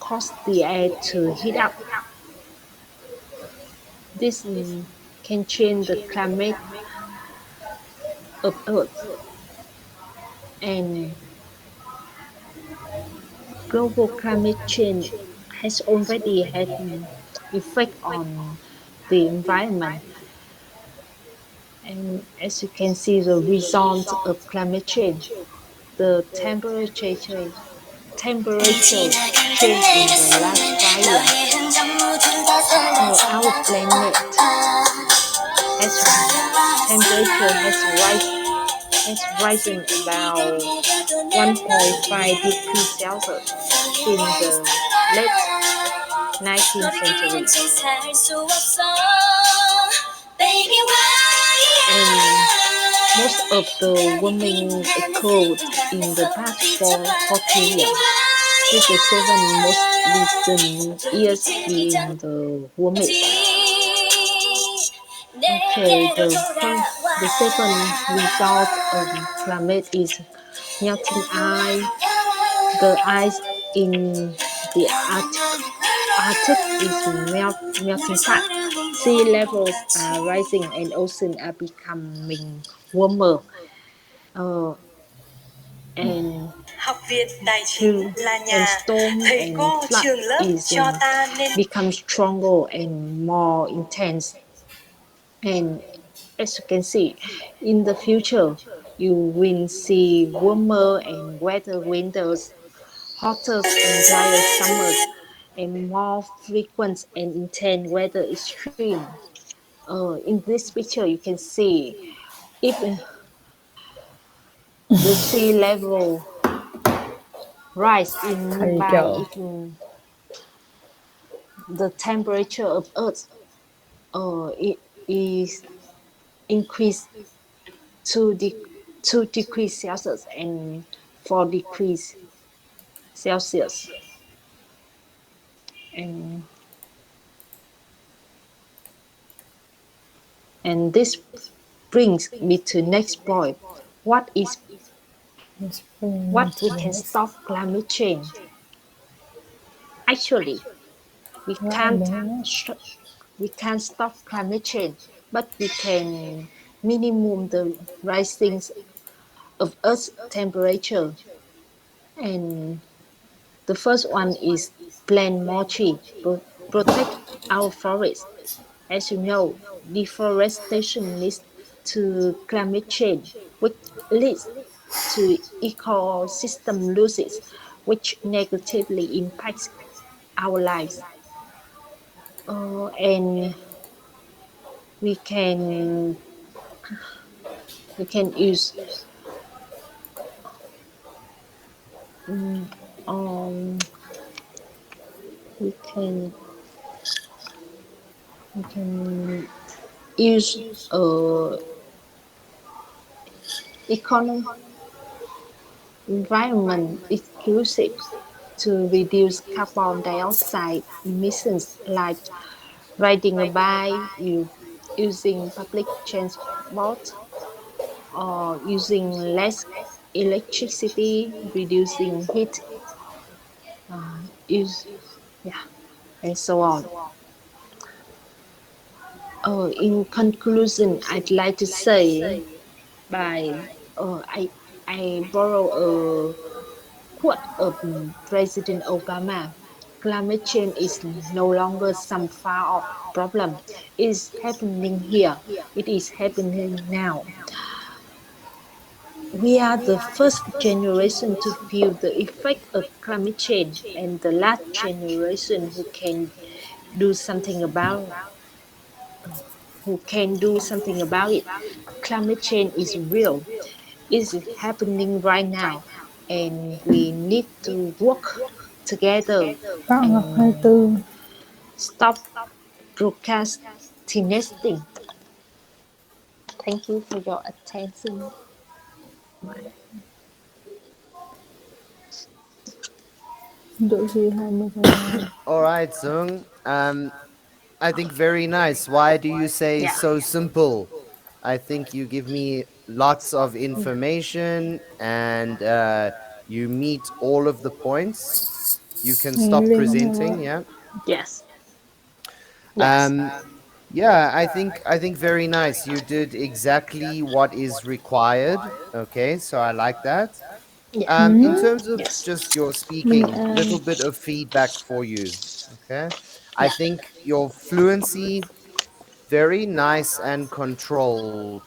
cause the air to heat up. This can change the climate of Earth, and global climate change has already had effect on the environment. And as you can see, the result of climate change, the temperature change in the last 5 years. Our planet has temperature has risen about 1.5 degrees Celsius since the late 19th century. And most of the warming occurred in the past 40 years, with the 7 most recent years being the warmest. Okay, the second result of climate is melting ice. The ice in the Arctic is melting fast. Sea levels are rising and oceans are becoming warmer. Uh, and and storm and flood is become stronger and more intense. And as you can see, in the future, you will see warmer and wetter winters, hotter and drier summers, and more frequent and intense weather extreme. In this picture, you can see if the sea level rise in nearby, if the temperature of Earth it is increased 2 degrees Celsius and 4 degrees Celsius. And this brings me to next point. What is what we can stop climate change? Actually, we can't we can't stop climate change, but we can minimum the rising of Earth's temperature. And the first one is plant more trees, protect our forests. As you know, deforestation leads to climate change, which leads to ecosystem losses, which negatively impacts our lives. And we can we can use um, we can we can use economic environment exclusive to reduce carbon dioxide emissions, like riding a bike, using public transport, or using less electricity, reducing heat use, yeah, and so on. In conclusion, I'd like to say by I borrow a quote of President Obama: "Climate change is no longer some far off problem. It's happening here. It is happening now." We are the first generation to feel the effect of climate change and the last generation do something about who can do something about it. Climate change is real. It's happening right now and we need to work together Bạn Ngọc and 24. stop procrastinating. Thank you for your attention. Độ gì 20 giờ. All right, Zung. I think very nice. Why do you say Yeah. so simple? I think you give me lots of information and you meet all of the points. You can Nhìn stop lên như presenting, vậy. yeah. Yes. Yes. Um yeah, I think very nice. You did exactly what is required. Okay, so I like that. Yeah. In terms of Yes. just your Mình speaking, little bit of feedback for you. Okay. I Yeah. think your fluency very nice and controlled.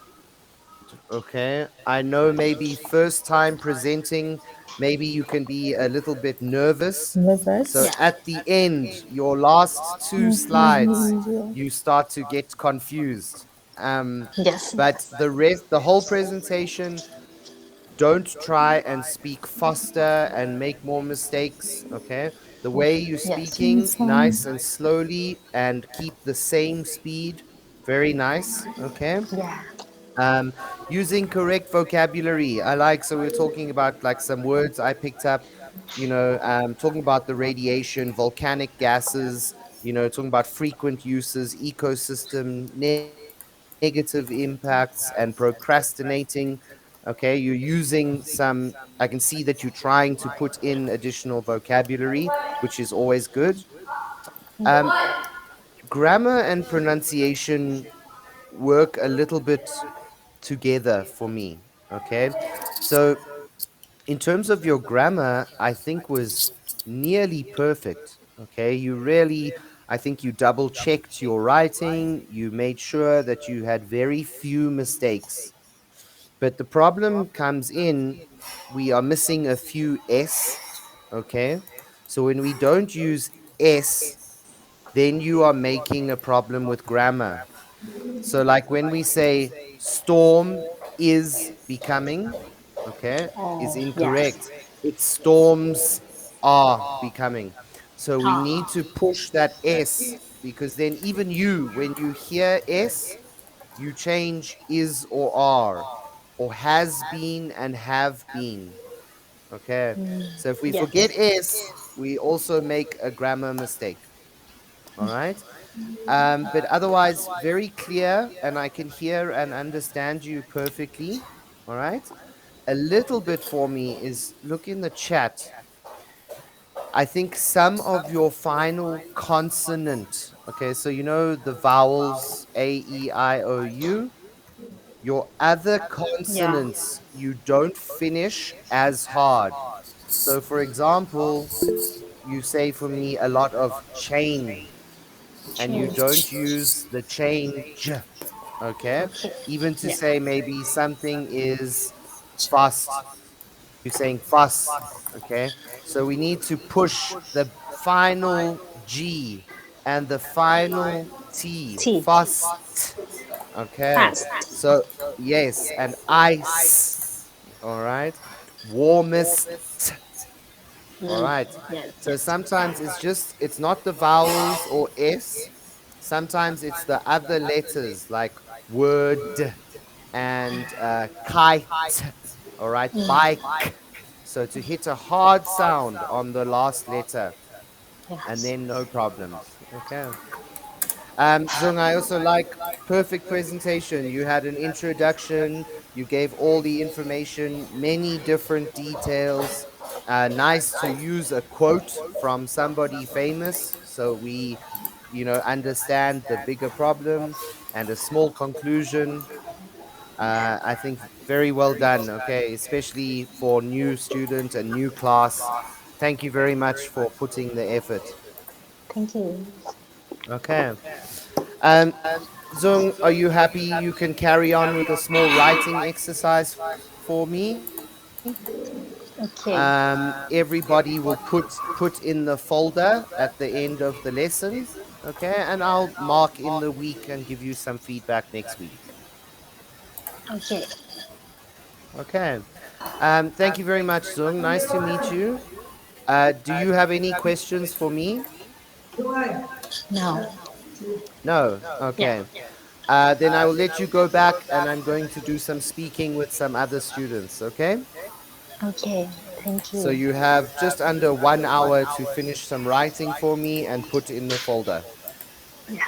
Okay. I know maybe first time presenting, maybe you can be a little bit nervous. nervous. So Yeah. at the end, your last two slides, Easier. you start to get confused. Um, Yes. but the whole presentation, don't try and speak faster and make more mistakes. Okay. The way you're Yes. speaking, Xong. nice and slowly, and keep the same speed. Very nice. Okay. Yeah. um Using correct vocabulary, I like. So we're talking about like some words I picked up, talking about the radiation, volcanic gases, talking about frequent uses, ecosystem, negative impacts, and procrastinating. Okay, you're using some, I can see that you're trying to put in additional vocabulary, which is always good. um Grammar and pronunciation work a little bit together for me. Okay. So, in terms of your grammar, I think was nearly perfect. Okay. You really, I think you double checked your writing. You made sure that you had very few mistakes. But the problem comes in, we are missing a few S. Okay. So, when we don't use S, then you are making a problem with grammar. So, like when we say storm is becoming, okay, is Oh, yes. incorrect. It's storms are becoming. So, we Oh, need to push that S, because then even you, when you hear S, you change is or has been and have been. Okay. So, if we forget yes. S, we also make a grammar mistake. All right. But otherwise, very clear, and I can hear and understand you perfectly. All right. A little bit for me is look in the chat. I think some of your final consonant, okay, so the vowels A, E, I, O, U, your other Yeah. consonants, you don't finish as hard. So, for example, you say for me a lot of chain, and you don't Change. use the change. Okay. Okay. Even to Yeah. say maybe something is fast, you're saying fast. Okay. So we need to push the final G and the final T, T. fast. Okay. Fast. So, yes, and ice. All right. Warmest. All right. Yes. So Yes. sometimes it's not the vowels or S. Sometimes it's the other letters like word and kite. All right. Bike. So to hit a hard sound on the last letter, and Yes. then no problems. Okay. Zung, I also like perfect presentation. You had an introduction, you gave all the information, many different details. Nice to use a quote from somebody famous, so we, understand the bigger problem, and a small conclusion. I think very well done. Okay, especially for new student and new class. Thank you very much for putting the effort. Thank you. Okay. Um, Zung, are you happy you can carry on with a small writing exercise for me. Okay. Everybody will put in the folder at the end of the lesson. Okay, and I'll mark in the week and give you some feedback next week. Okay. Okay. Thank you very much, Zung. Nice to meet you. Do you have any questions for me? Now. No. Yeah. Okay. Then I will let you go back, and I'm going to do some speaking with some other students. Okay. Okay. Thank So you. you have just under 1 hour to finish some writing for me and put in the folder. Yeah.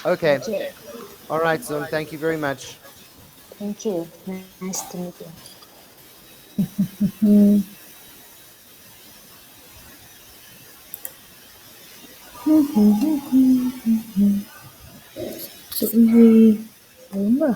Okay. Okay. All right, Zung. Thank you very much. Thank you. Nice to meet you. Chữ gì? Đúng rồi.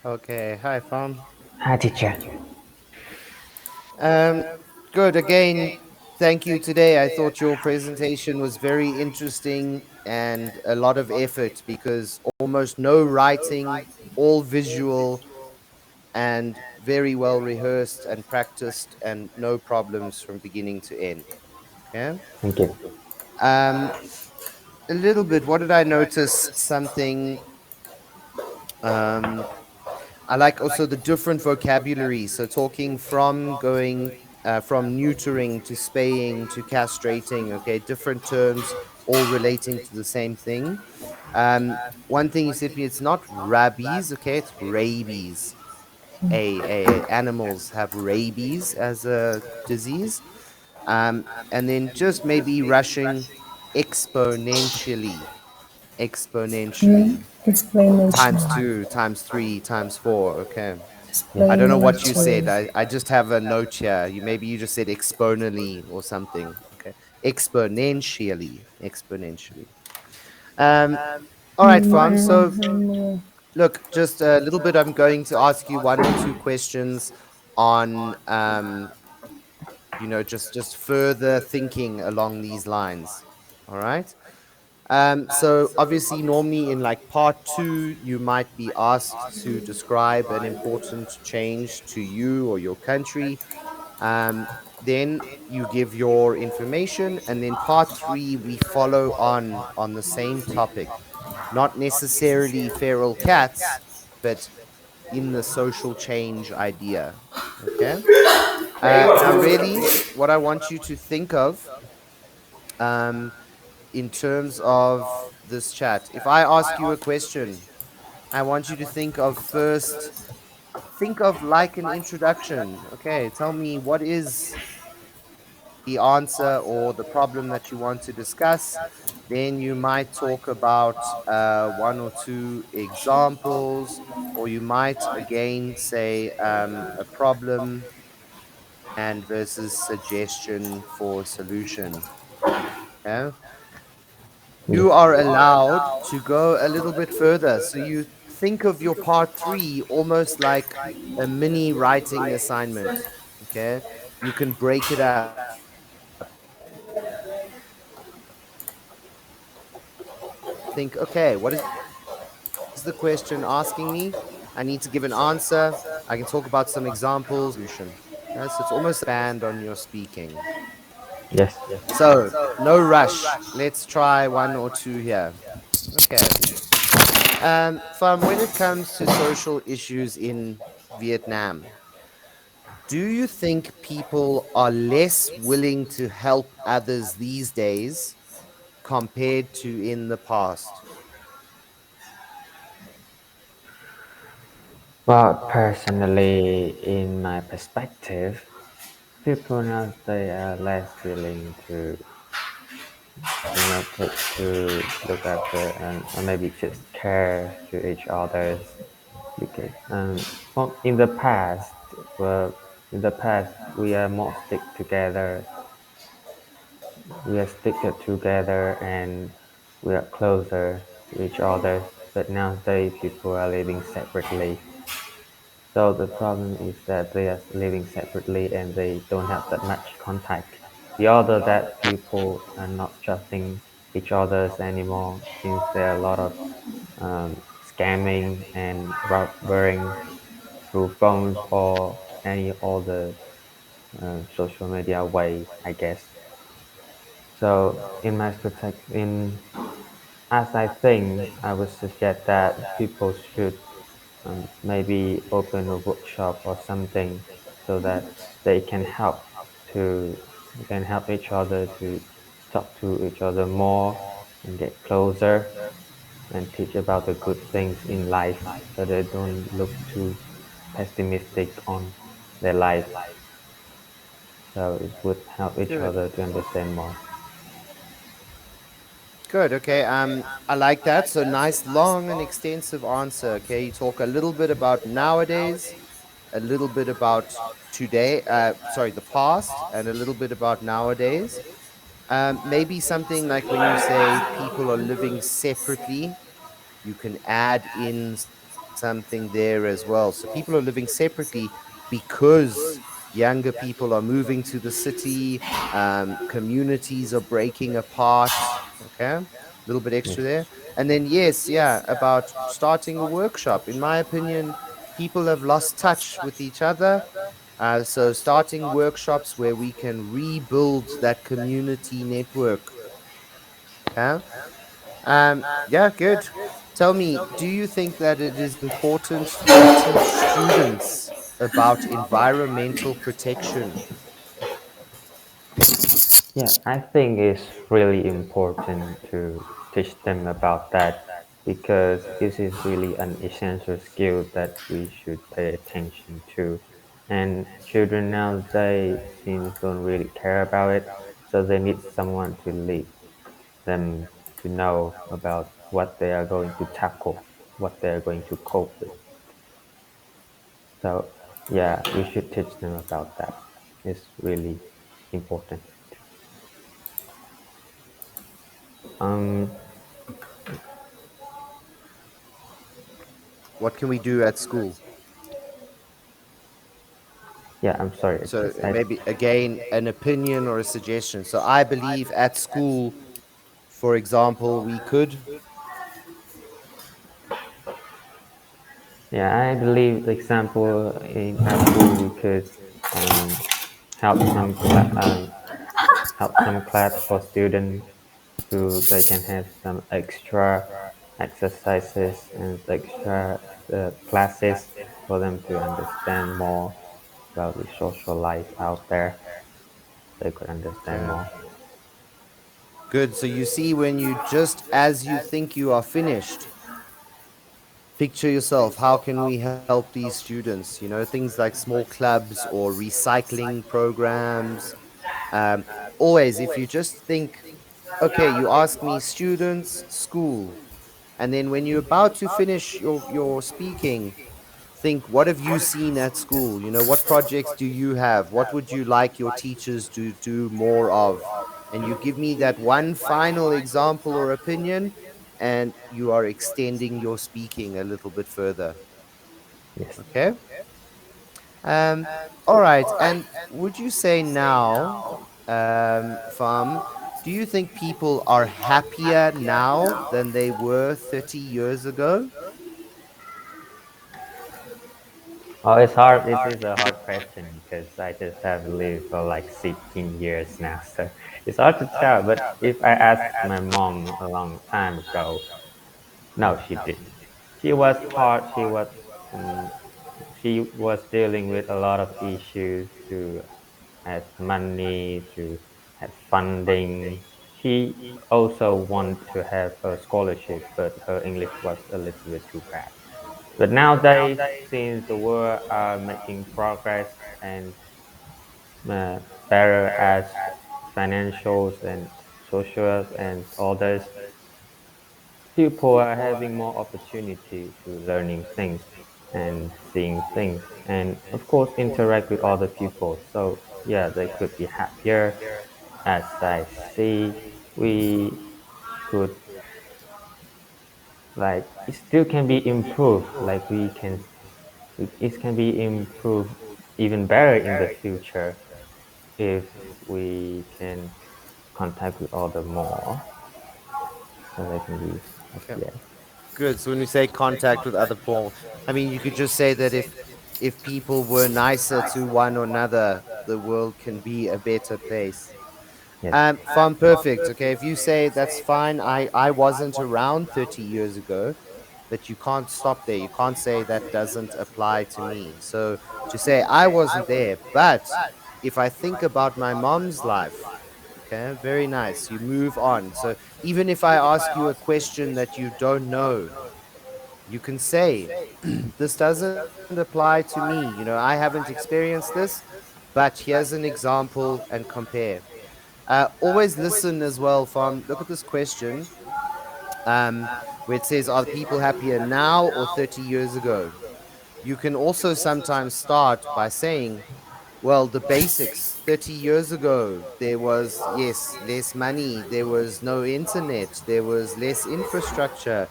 Okay. Hi, Fam. Hi, teacher. Um, Good. Again, thank you today. I thought your presentation was very interesting and a lot of effort because almost no writing, all visual, and very well rehearsed and practiced, and no problems from beginning to end. Okay. Thank you. Um, a little bit. What did I notice? Something. Um, I like also the different vocabulary. So talking from going from neutering to spaying to castrating. Okay, different terms all relating to the same thing. One thing you said to me, it's not rabies. Okay, it's rabies. Animals have rabies as a disease. And then just maybe rushing exponentially, exponentially Explanation. times two, times three, times four. Okay. Yes. I don't know what you said. Explanatory. I just have a note here. Maybe you just said exponentially or something. Okay. Exponentially. Exponentially. Um, all right, Farm. So look, just a little bit. I'm going to ask you one or two questions on just further thinking along these lines. All right. So obviously, normally in like part 2, you might be asked to describe an important change to you or your country. Um, then you give your information, and then part 3, we follow on the same topic, not necessarily feral cats, but in the social change idea. Okay. Now, really, what I want you to think of, um, in terms of this chat. If I ask you a question, I want you to think of like an introduction. Okay, tell me what is the answer or the problem that you want to discuss. Then you might talk about one or two examples, or you might again say a problem and versus suggestion for solution. Yeah. Yes. You are allowed to go a little bit further. So you think of your part three almost like a mini writing assignment. Okay. You can break it up. Think, okay, what is the question asking me? I need to give an answer. I can talk about some examples, solution. So it's almost like expand on your speaking. Yes. So, no rush. Let's try one or two here. Okay. From when it comes to social issues in Vietnam, do you think people are less willing to help others these days compared to in the past? Well, personally, in my perspective, people now they are less willing to take to look after and or maybe just care to each others because in the past, well, in the past we are more stick together, we are stick together and we are closer to each other. But nowadays people are living separately. So the problem is that they are living separately and they don't have that much contact. The other that people are not trusting each others anymore since there are a lot of scamming and robbery through phones or any other social media way, I guess. So in my perspective, as I think, I would suggest that people should maybe open a workshop or something so that they can help to they can help each other to talk to each other more and get closer and teach about the good things in life so they don't look too pessimistic on their life. So it would help each Good. other to understand more. Good. Okay. I like that. So nice, long and extensive answer. Okay. You talk a little bit about nowadays, a little bit about today, sorry, the past, and a little bit about nowadays. Maybe something like when you say people are living separately, you can add in something there as well. So people are living separately because younger people are moving to the city, communities are breaking apart. Okay. A little bit Yes. extra there. And then, yes, yeah, about starting a workshop. In my opinion, people have lost touch with each other. So, starting workshops where we can rebuild that community network. Okay. Yeah, good. Tell me, do you think that it is important to teach students about environmental protection? Yeah, I think it's really important to teach them about that because this is really an essential skill that we should pay attention to. And children nowadays seems don't really care about it, so they need someone to lead them to know about what they are going to tackle, what they are going to cope with. So yeah, we should teach them about that. It's really important. Um, What can we do at school? yeah, I'm sorry. So, maybe again, an opinion or a suggestion. So, I believe at school, for example, we could. Yeah, I believe, the example in our school, we could um, help help some class for students so they can have some extra exercises and extra classes for them to understand more about the social life out there. They could understand Okay. more. Good. So, you see, when you just as you think you are finished, picture yourself, how can we help these students? Things like small clubs or recycling programs. Always, if you just think okay, you ask me students, school, and then when you're about to finish your speaking, think, what have you seen at school? What projects do you have? What would you like your teachers to do more of? And you give me that one final example or opinion, and you are extending your speaking a little bit further. Yes. Okay. Um, all right. And would you say now, Farm, do you think people are happier now than they were 30 years ago? Oh, it's hard. This is a hard question because I just have lived for like 16 years now, so it's hard to tell. But if I asked my mom a long time ago, no, she didn't. She was hard. Um, she was dealing with a lot of issues to have money, to have funding. She also wanted to have a scholarship, but her English was a little bit too bad. But nowadays, since the world are making progress and uh, better as financials and social and others, people are having more opportunity to learning things and seeing things, and of course interact with other people. So yeah, they could be happier. As I see, we could, like, it still can be improved. Like it can be improved even better in the future if we can contact with other more, so they can be Okay. happier. Good. So when we say contact with other people, I mean, you could just say that if people were nicer to one another, the world can be a better place. Yes. Fun perfect. Okay, if you say that's fine, I wasn't around 30 years ago, but you can't stop there. You can't say that doesn't apply to me. So to say I wasn't there, but if I think about my mom's life, okay, very nice. You move on. So even if I ask you a question that you don't know, you can say, this doesn't apply to me. I haven't experienced this, but here's an example and compare. Always listen as well, From look at this question, where it says, are people happier now or 30 years ago? You can also sometimes start by saying, well, the basics 30 years ago, there was, yes, less money, there was no internet, there was less infrastructure.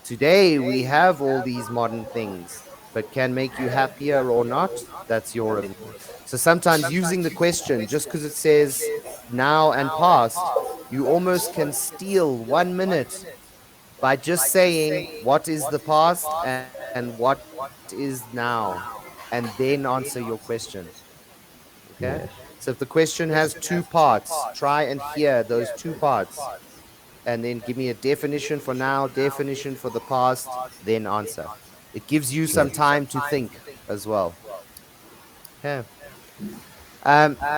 Today, we have all these modern things, but can make you happier or not, that's your opinion. So sometimes using the question, just because it says now and past, you almost can steal 1 minute by just saying what is the past and what is now, and then answer your question. Okay. Yes. So if the question has two parts, try and hear those two parts and then give me a definition for now, definition for the past, then answer. It gives you some time to think as well. Okay.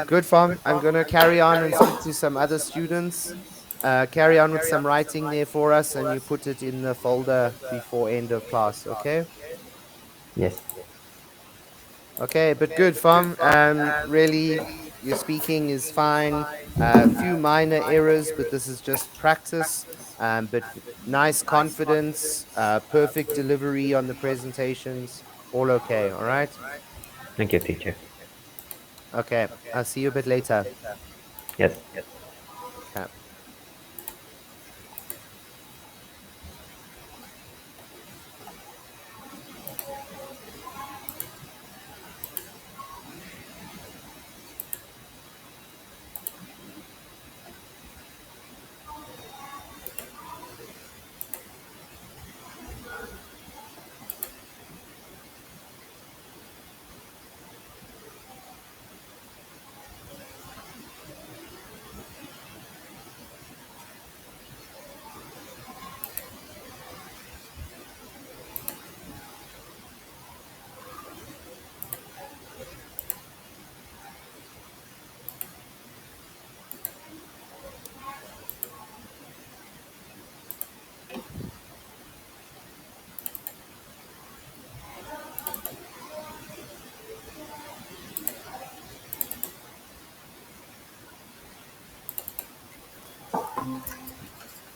Good, Farm. I'm going to carry on and speak to some other students. Carry on with some writing there for us, and you put it in the folder before end of class. Okay. Yes. Okay, but good, Farm. Really, your speaking is fine. A few minor errors, but this is just practice. But nice confidence, perfect delivery on the presentations. All okay. All right. Thank you, teacher. Okay. I'll see you a bit later. Yes. Okay.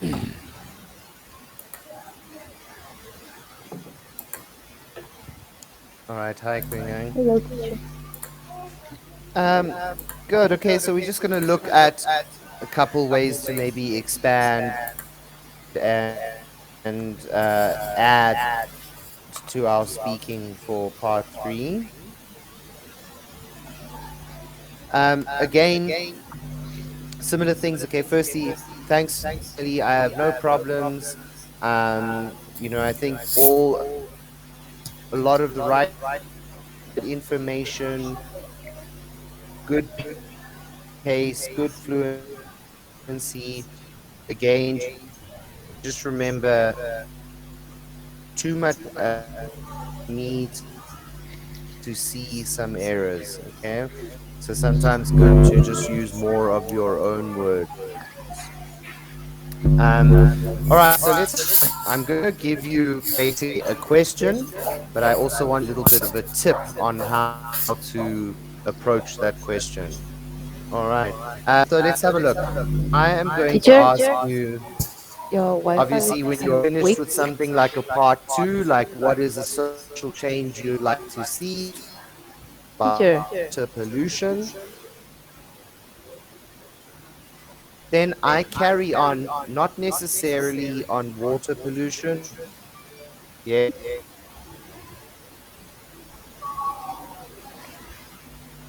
All right. Hi, Queen Yang. Hello, teacher. Um, good. Okay, so we're just gonna look at a couple ways to maybe expand and add to our speaking for part three. Again, similar things. Okay, firstly, thanks, Ellie. I have no problems. I think a lot of the right information, good pace, good fluency. Again, just remember too much need to see some errors. Okay, so sometimes good to just use more of your own words. Um, all right, so let's have a look. I'm going to give you basically a question, but I also want a little bit of a tip on how to approach that question. All right. So let's have a look. I am going to Teacher, ask you, your Wi-Fi is obviously, when kind you're of finished weak. with something like a part two, like what is a social change you'd like to see about Teacher, water pollution, then I carry on, not necessarily on water pollution. Yeah.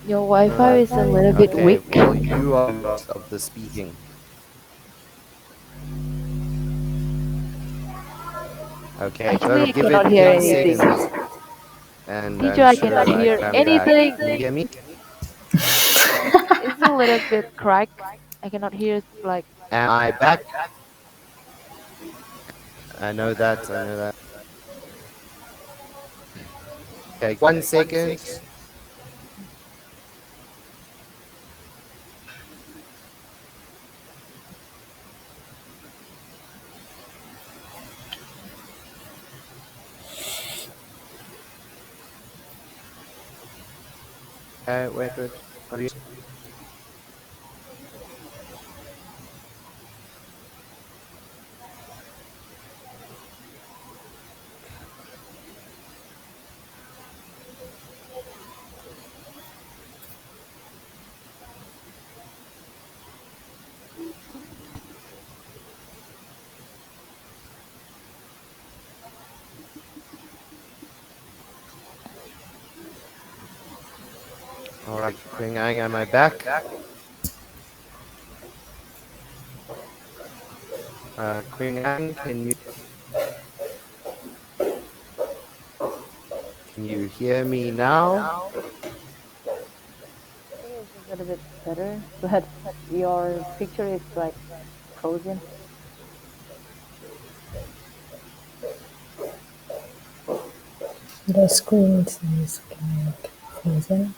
your Wi-Fi Uh, is a little bit okay. weak. Well, you are of the speaking. Okay. Actually, Gonna I give cannot it hear 10 anything. seconds, and Teacher, I'm I cannot sure I hear come back. anything. Can you hear me? It's a little bit crack. I cannot hear like. Am I back? I know that. I know that. Okay. 1 second. Wait, wait. What do you? All right, Queen Ang, am I back? Queen Ang, can you hear me now? I think it's a little bit better, but your picture is like frozen. The screen is like frozen.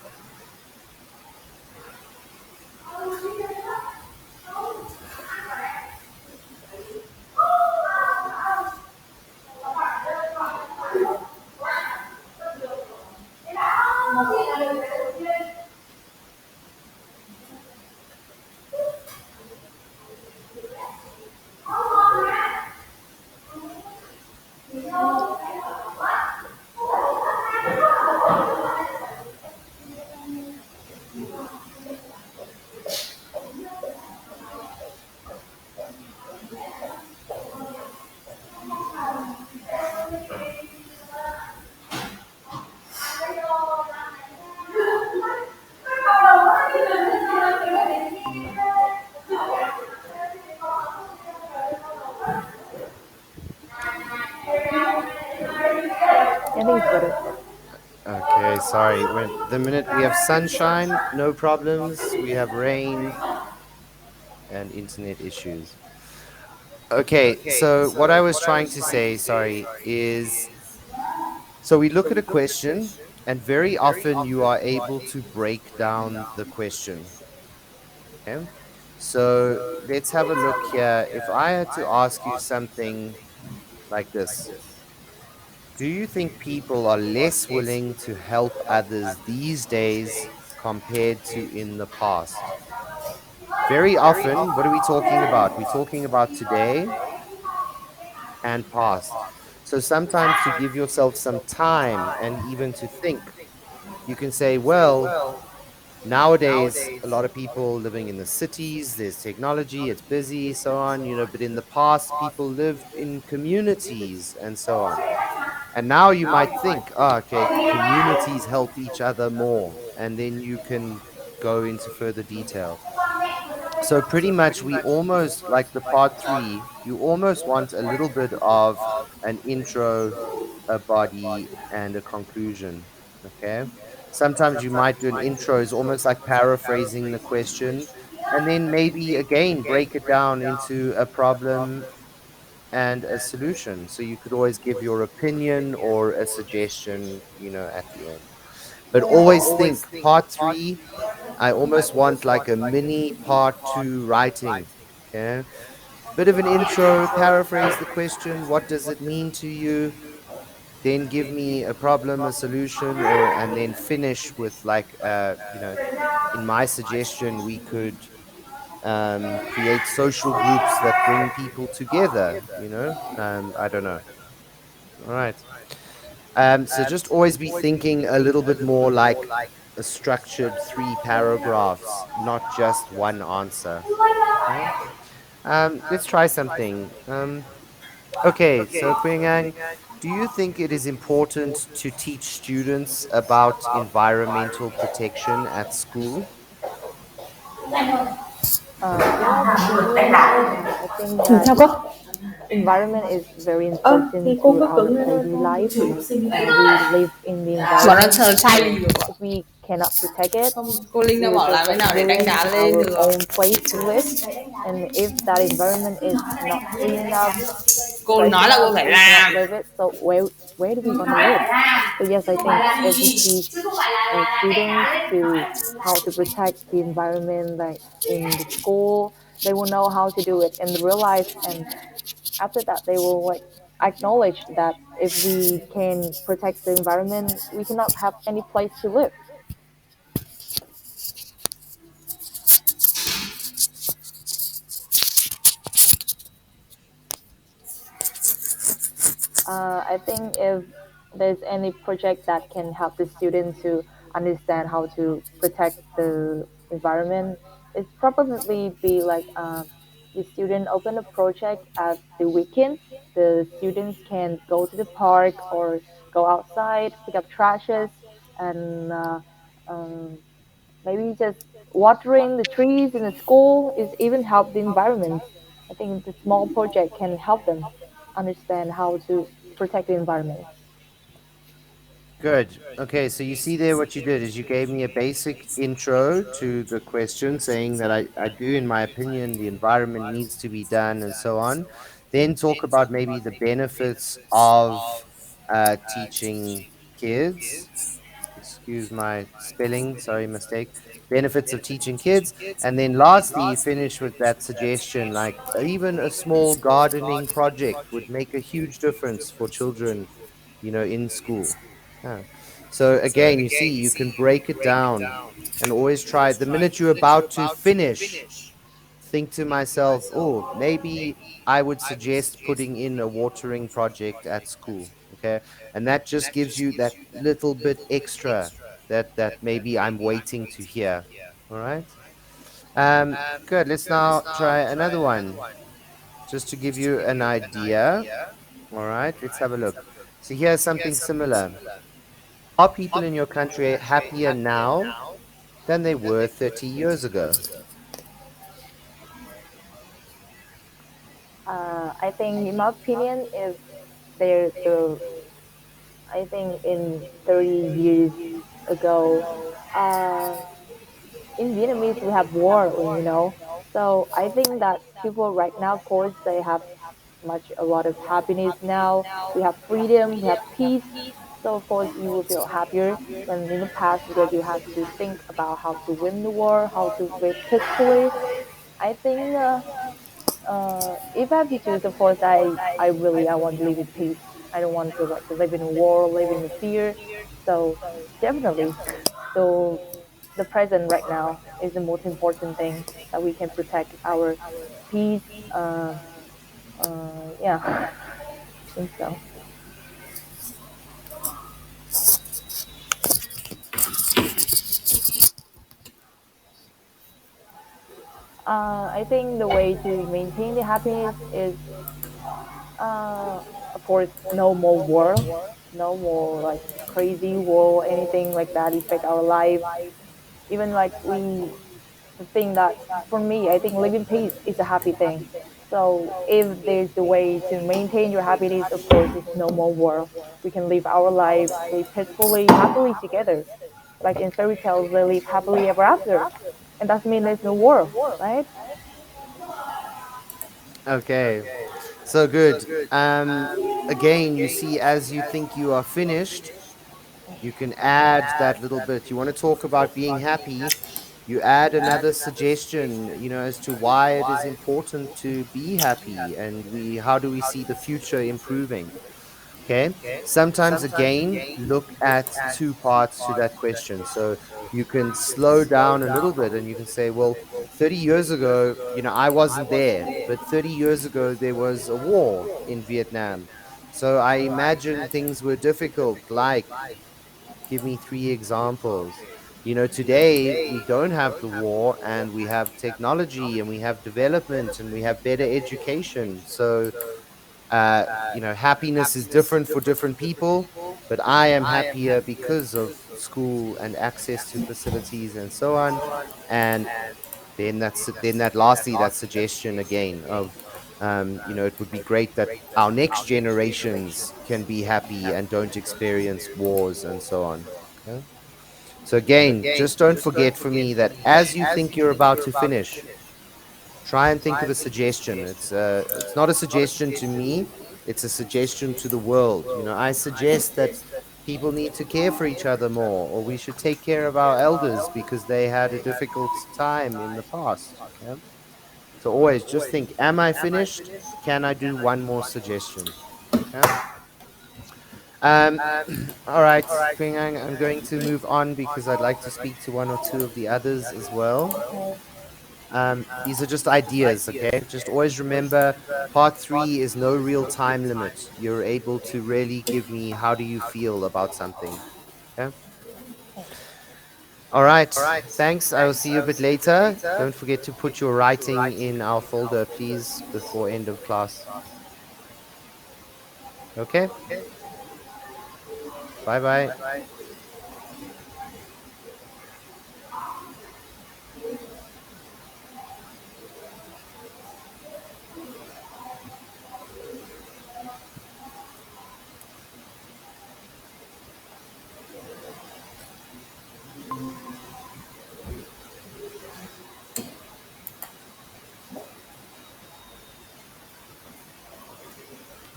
I think it's better. Okay, sorry. When the minute we have sunshine, no problems. We have rain and internet issues. Okay, so what I was trying to say, sorry, is so we look at a question, and very often you are able to break down the question. Okay, so let's have a look here. If I had to ask you something like this, do you think people are less willing to help others these days compared to in the past? Very often, what are we talking about? We're talking about today and past. So sometimes to give yourself some time and even to think, you can say, well, nowadays, a lot of people living in the cities, there's technology, it's busy, so on, but in the past, people lived in communities and so on. And now you might think, oh, okay, communities help each other more. And then you can go into further detail. So pretty much we almost like the part three, you almost want a little bit of an intro, a body, and a conclusion. Okay. Sometimes you might do an intro is almost like paraphrasing the question, and then maybe again break it down into a problem and a solution. So you could always give your opinion or a suggestion, at the end. But always think part three, I almost want like a mini part two writing. Okay. Bit of an intro, paraphrase the question. What does it mean to you? Then give me a problem, a solution, and then finish with like, in my suggestion, we could create social groups that bring people together, I don't know. All right. So just always be thinking a little bit more like a structured three paragraphs, not just one answer. Okay. Let's try something. Okay, so Kuyangang, do you think it is important to teach students about environmental protection at school? In my opinion, I think that Sao cơ? environment is very Thì important cô to cứ our cứng lên thôi, daily không life. chửi học sinh cái We live in the Bọn nó environment, sờ sai là so gì được. if we cannot protect it, Không, cô Linh we đã will bảo just làm thế like nào để đánh ruin đá lên our được. own place to live. And if that environment is not clean enough, Cô fresh nói là cô enough, phải we cannot làm. live it. So where do we gonna live? So yes, I think if we teach students to how to protect the environment, like in the school, they will know how to do it in the real life, and after that they will like acknowledge that if we can protect the environment, we cannot have any place to live. I think if there's any project that can help the student to understand how to protect the environment, it's probably be like the student open a project at the weekend. The students can go to the park or go outside, pick up trashes, and um, maybe just watering the trees in the school is even help the environment. I think the small project can help them understand how to protect the environment. Good. Okay, so you see there what you did is you gave me a basic intro to the question saying that I do, in my opinion, the environment needs to be done and so on. Then talk about maybe the benefits of teaching kids. Excuse my spelling, sorry, mistake. Benefits of teaching kids. And then lastly, you finish with that suggestion like even a small gardening project would make a huge difference for children, in school. Yeah. So again, you see, you can break it down and always try. The minute you're about to finish, think to myself, oh, maybe I would suggest putting in a watering project at school. Okay. And that just gives you that little bit extra that maybe I'm waiting to hear. All right. Good. Let's now try another one just to give you an idea. All right. Let's have a look. So here's something similar. Are people in your country happier now than they were 30 years ago? I think, in my opinion, if they're the, I think in 30 years ago, uh, in Vietnamese we have war. So I think that people right now, of course, they have a lot of happiness now. We have freedom, we have peace. So of course you will feel happier than in the past because you have to think about how to win the war, how to live peacefully. I think if I have to choose, of course, I want to live in peace. I don't want to like to live in a war, live in fear. So definitely, so the present right now is the most important thing that we can protect our peace. Yeah, I think so. I think the way to maintain the happiness is, of course, no more war, no more like crazy war, anything like that affect our life. Even like the thing that for me, I think living peace is a happy thing. So if there's the way to maintain your happiness, of course, it's no more war. We can live our life, live peacefully, happily together. Like in fairy tales, they live happily ever after, and that means there's no war, right? Okay. So good. Again, you see, as you think you are finished, you can add that little bit. You want to talk about being happy, you add another suggestion, as to why it is important to be happy and how do we see the future improving. Okay. Sometimes, again, look at two parts to that question. So you can slow down a little bit and you can say, well, 30 years ago, I wasn't there, but 30 years ago, there was a war in Vietnam. So I imagine things were difficult. Like, give me three examples. Today we don't have the war and we have technology and we have development and we have better education. So happiness is different for different people, but I am happier because of school and access to facilities and so on. And then that lastly, that suggestion again of, it would be great that our next generations can be happy and don't experience wars and so on. Okay. So again, just don't forget for me that as you think you're about to finish, try and think of a suggestion. It's not a suggestion to me, it's a suggestion to the world. I suggest that people need to care for each other more, or we should take care of our elders because they had a difficult time in the past. Okay. So always just think, am I finished? Can I do one more suggestion? Okay. Um, all right, Ping Ang, I'm going to move on because I'd like to speak to one or two of the others as well. Okay. These are just ideas, okay? Just always remember, part three is no real time limit. You're able to really give me how do you feel about something. Okay. All right. Thanks. I will see you a bit later. Don't forget to put your writing in our folder, please, before end of class. Okay. Bye bye.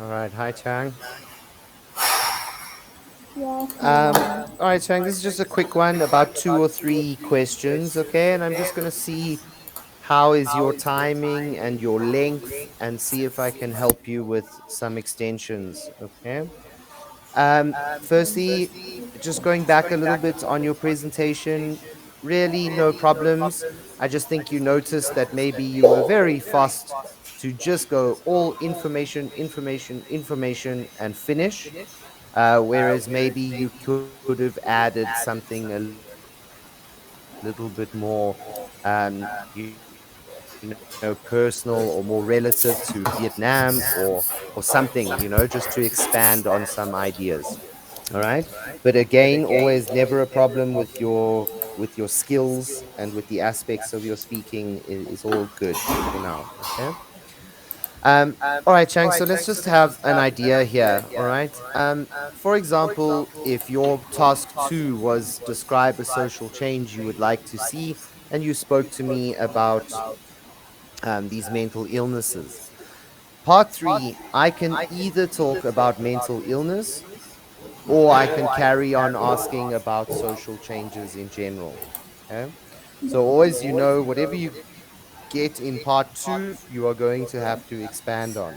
All right. Hi, Chang. Yeah, hello. All right, Chang. This is just a quick one, about two or three questions, okay? And I'm just gonna see how is your timing and your length, and see if I can help you with some extensions, okay? Firstly, just going back a little bit on your presentation, really no problems. I just think you noticed that maybe you were very fast to just go all information, information, information, and finish. Whereas maybe you could have added something a little bit more, personal or more relative to Vietnam, or something, just to expand on some ideas. All right. But again, always never a problem with your skills and with the aspects of your speaking is all good for now. Okay. All right, Chang. So let's just have an idea here. All right. For example, if your task two was describe a social change you would like to see, and you spoke to me about these mental illnesses. Part three, I can either talk about mental illness, or I can carry on asking about social changes in general. Okay. So always, whatever you get in part two, you are going to have to expand on.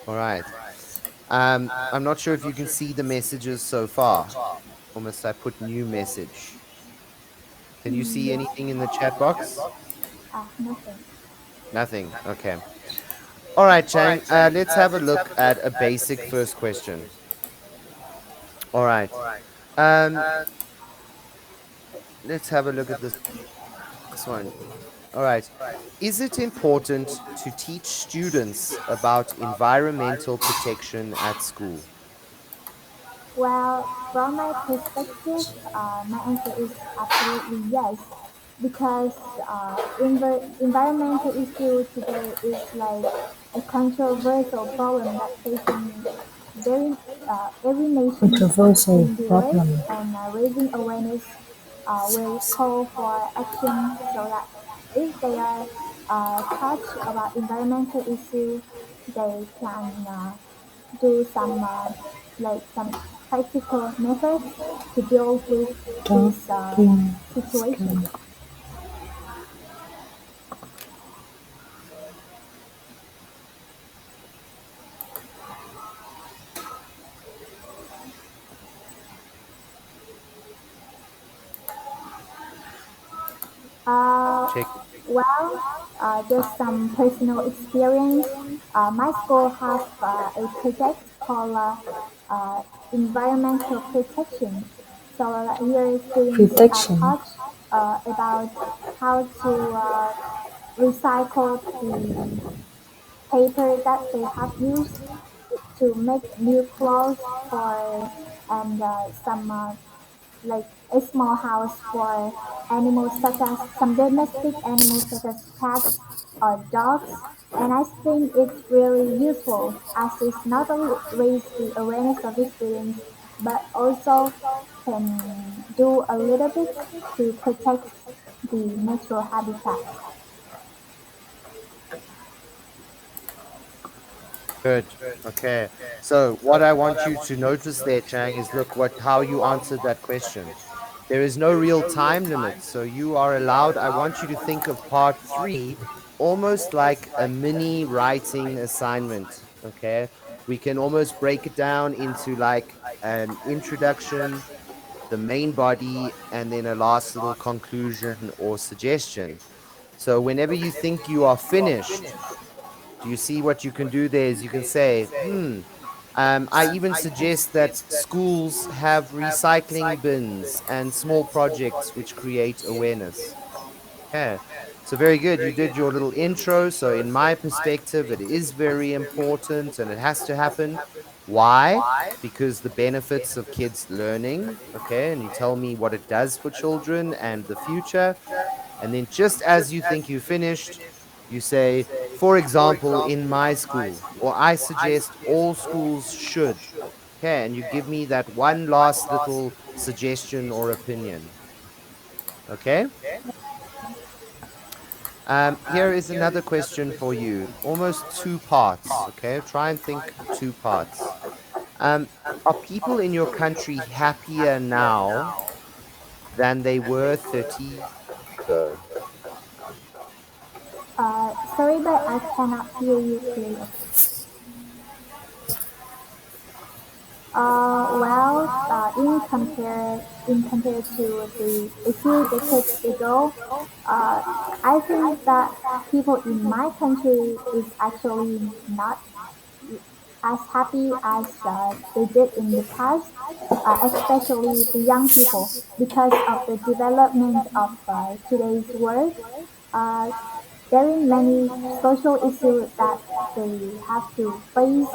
All right. I'm not sure if you can see the messages so far, or must I put new message? Can you see anything in the chat box? Nothing. Nothing. Okay. All right, Chang. Let's have a look at a basic first question. All right. Um, let's have a look at this one. All right. Is it important to teach students about environmental protection at school? Well, from my perspective, my answer is absolutely yes, because environmental issue today is like a controversial problem that facing very every nation Controversial in the world, problem. and raising awareness will call for action so that if they are touched about environmental issue, they can do some like some practical methods to deal with this Talking situation. scam. Uh, Check. just some personal experience. My school have a project called environmental protection. So here students are Protection. taught about how to recycle the paper that they have used to make new clothes for and some like a small house for animals such as some domestic animals such as cats or dogs. And I think it's really useful as it's not only raise the awareness of the students but also can do a little bit to protect the natural habitat. Good. Okay. So what I want you to notice there, Chang, is look what how you answered that question. There is no real time limit, so you are allowed. I want you to think of part three almost like a mini writing assignment. Okay. We can almost break it down into like an introduction, the main body, and then a last little conclusion or suggestion. So whenever you think you are finished, do you see what you can do there is you can say, I even suggest that schools have recycling bins and small projects which create awareness. Yeah. So very good. You did your little intro. So in my perspective, it is very important and it has to happen. Why? Because the benefits of kids learning, okay, and you tell me what it does for children and the future. And then just as you think you finished, you say, for example, in my school, or I suggest all schools should. Okay, and you give me that one last little suggestion or opinion. Okay. Here is another question for you. Almost two parts. Okay, try and think two parts. Um, are people in your country happier now than they were 30 ago? Sorry, but I cannot hear you clearly. In compared to a few decades ago, uh, I think that people in my country is actually not as happy as they did in the past, especially the young people, because of the development of today's world. Uh, there are many social issues that they have to face,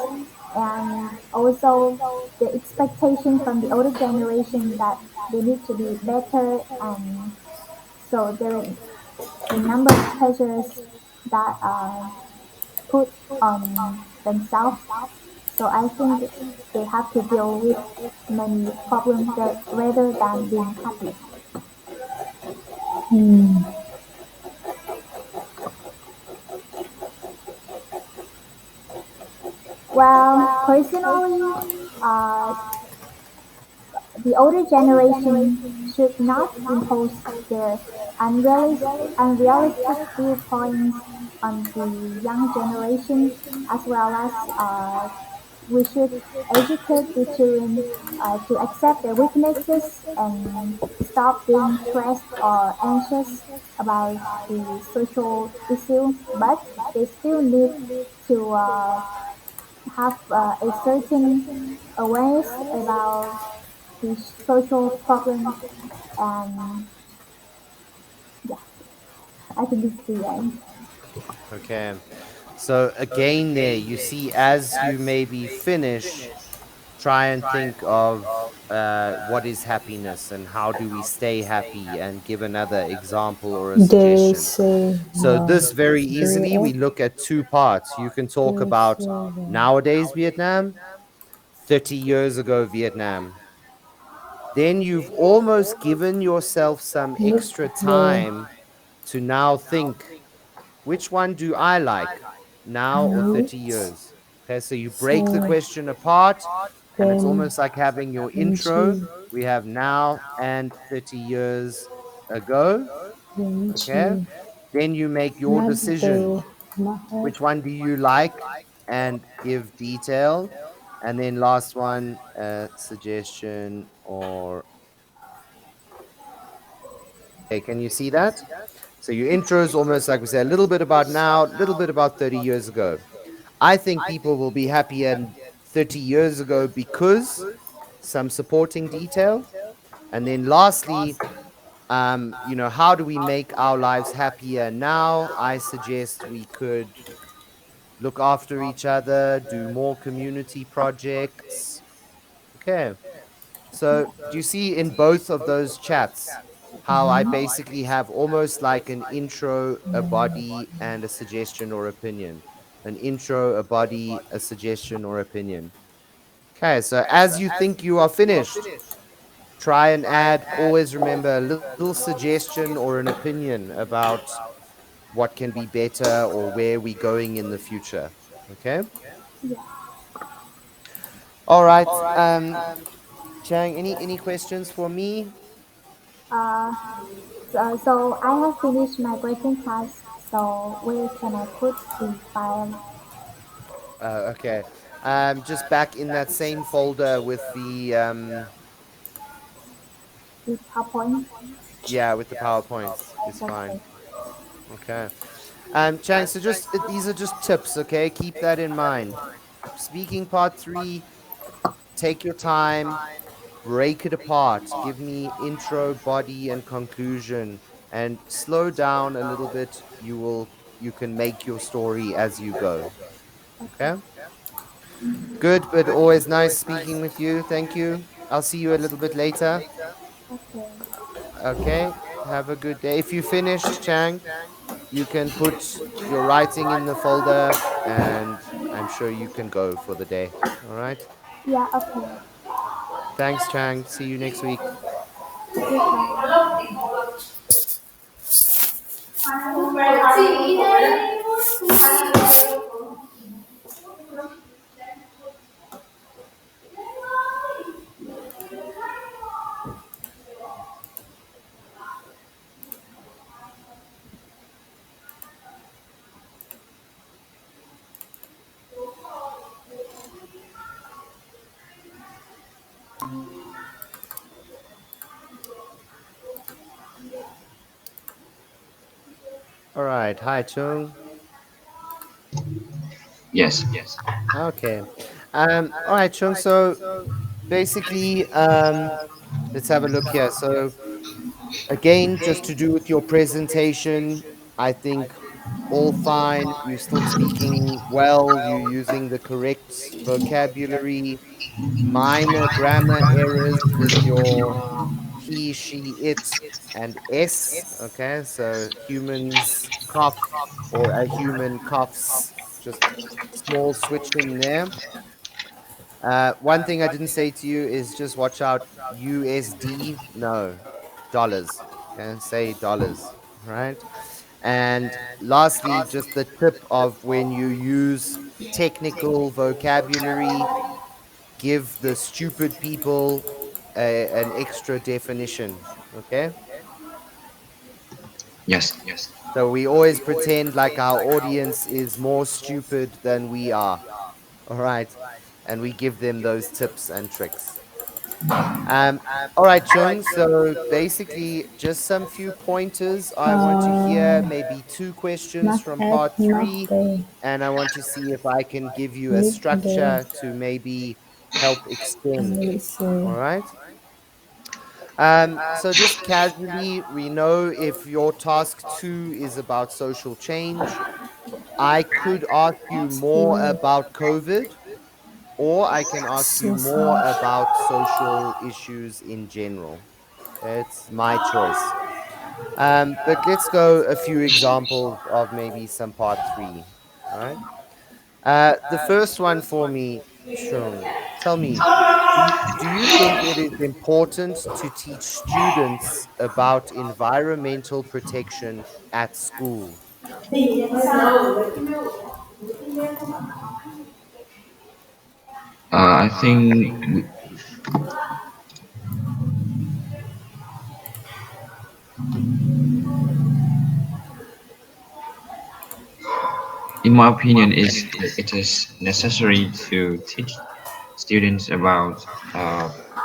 and also the expectation from the older generation that they need to be better, and so there are a number of pressures that are put on themselves. So I think they have to deal with many problems that rather than being happy. Hmm. Well, personally, the older generation should not impose their unrealistic viewpoints on the young generation, as well as We should educate the children to accept their weaknesses and stop being stressed or anxious about the social issue, but they still need to have a certain awareness about the social problem. And yeah, I think it's the end. Okay. So again, there you see, as you maybe finish, try and think of what is happiness and how do we stay happy, and give another example or a They suggestion. say So the this very easily we look at two parts. You can talk they about say the nowadays Vietnam, 30 years ago Vietnam. Then you've almost given yourself some look extra the time to now think, which one do I like, now or 30 meat years? Okay, so you break the so question apart, and it's then almost like having your intro. kimchi We have now and 30 years ago. Okay, kimchi then you make your decision. latte mahe Which one do you like, and give detail. And then last one, suggestion or okay, can you see that? So your intro is almost like we say a little bit about now, a little bit about 30 years ago. I think people will be happier 30 years ago because some supporting detail. And then lastly, how do we make our lives happier now? I suggest we could look after each other, do more community projects. Okay. So, do you see in both of those chats how I basically have almost like an intro, a body, and a suggestion or opinion? An intro, a body, a suggestion or opinion. Okay, so as you think you are finished, try and add, always remember, a little suggestion or an opinion about what can be better or where we're going in the future. Okay? Yeah. All right. Chang, any questions for me? Uh, so I have finished my grading task. So where can I put the file, Okay. Just back in that same folder with the the PowerPoint? yeah, with the PowerPoints is fine. Okay. Okay. Chang, so just these are just tips, okay? Keep that in mind. Speaking part 3, take your time, break it apart. Give me intro, body, and conclusion, and slow down a little bit. You can make your story as you go. Okay. Okay? Good, but always nice speaking with you. Thank you. I'll see you a little bit later. Okay. Okay. Have a good day. If you finish, Chang, you can put your writing in the folder, and I'm sure you can go for the day. All right. Yeah. Okay. Thanks, Chang. See you next week. Goodbye. All right. Hi, Chung. Yes. Okay. All right, Chung. So basically, let's have a look here. So again, just to do with your presentation, I think all fine. You're still speaking well. You're using the correct vocabulary. Minor grammar errors with your he, she, it, and s. Okay, so humans cough or a human coughs. Just small switching there. One thing I didn't say to you is just watch out USD. No, dollars. Okay, say dollars, right? And lastly, just the tip of when you use technical vocabulary, give the stupid people an extra definition. Okay. Yes. So we always pretend like our audience is more stupid than we are. All right. and we give them those tips and tricks. Um, all right, Chung. So basically, just some few pointers. I want to hear maybe two questions Not from at part not three, day. and I want to see if I can give you a Midday. structure to maybe help extend. Let's All see. right. So just casually, we know if your task two is about social change, I could ask you more Two. about COVID, or I can ask you more Susan. about social issues in general. It's my choice. But let's go a few examples of maybe some part three. All right. The first one for me, Chung. Tell me, do you think it is important to teach students about environmental protection at school? I think, in my opinion, is it is necessary to teach students about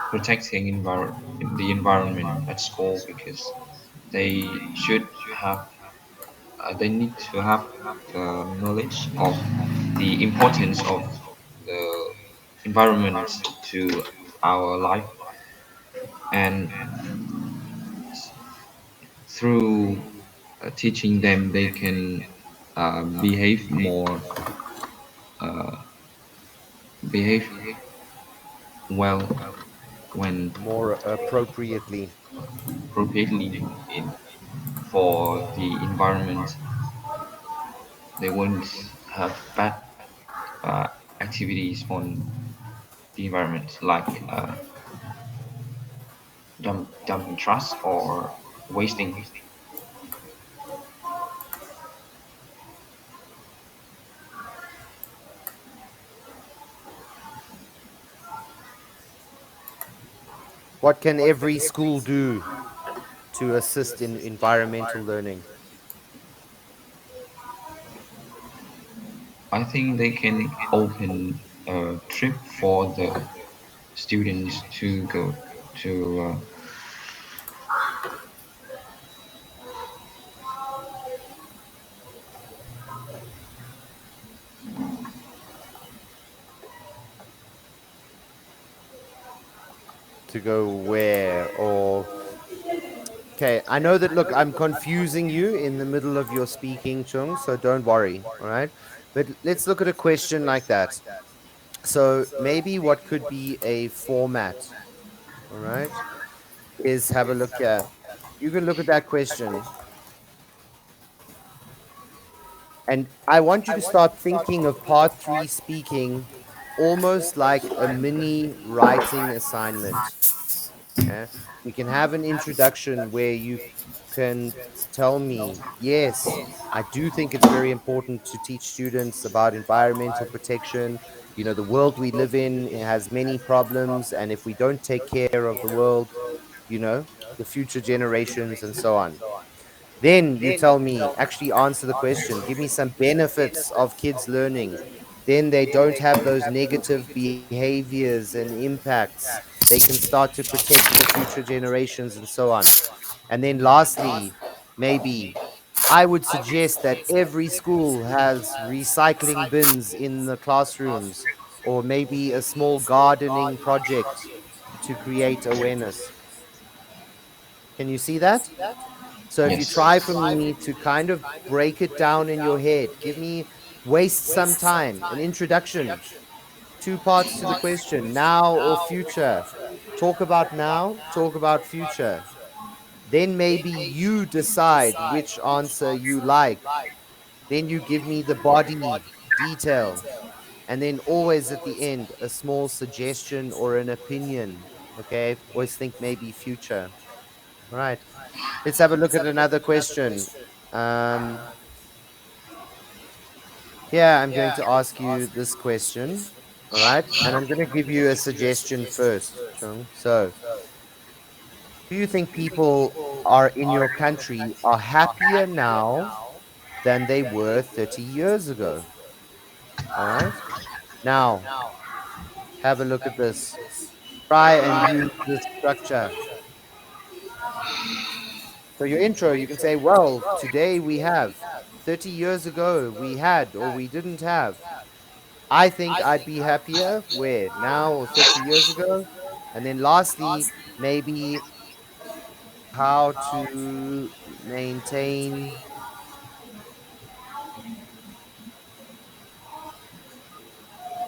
protecting the environment at school, because they should have they need to have the knowledge of the importance of the environment to our life, and through teaching them they can behave more behave well when More appropriately. appropriately in for the environment. They won't have bad uh, activities on the environment, like dumping trash or wasting. What can every school do to assist in environmental learning? I think they can open a trip for the students to go to To go where or okay, I know that look, I'm confusing you in the middle of your speaking, Chung, so don't worry, all right? But let's look at a question like that. So maybe what could be a format, all right, is have a look here. You can look at that question, and I want you to start thinking of part three speaking almost like a mini writing assignment. Yeah. We can have an introduction where you can tell me, yes, I do think it's very important to teach students about environmental protection. You know, the world we live in has many problems, and if we don't take care of the world, you know, the future generations and so on. Then you tell me, actually answer the question, give me some benefits of kids learning. Then they don't have those negative behaviors and impacts. They can start to protect the future generations and so on. And then lastly, maybe I would suggest that every school has recycling bins in the classrooms, or maybe a small gardening project to create awareness. Can you see that? So if you yes. try for me to kind of break it down in your head, give me waste some time, an introduction, two parts to the question, now or future. Talk about now, talk about future. Then maybe you decide which answer you like. Then you give me the body detail. And then always at the end, a small suggestion or an opinion. Okay. Always think maybe future. All right. Let's have a look at another question. Um, Here, I'm going to ask you this question. All right. And I'm going to give you a suggestion first, Chung. So, do you think people are in your country are happier now than they were 30 years ago? All right. Now, have a look at this. Try and use this structure. So your intro, you can say, well, today we have. 30 years ago, we had or we didn't have. I think I'd be happier where now or 30 years ago. And then lastly, maybe how to maintain.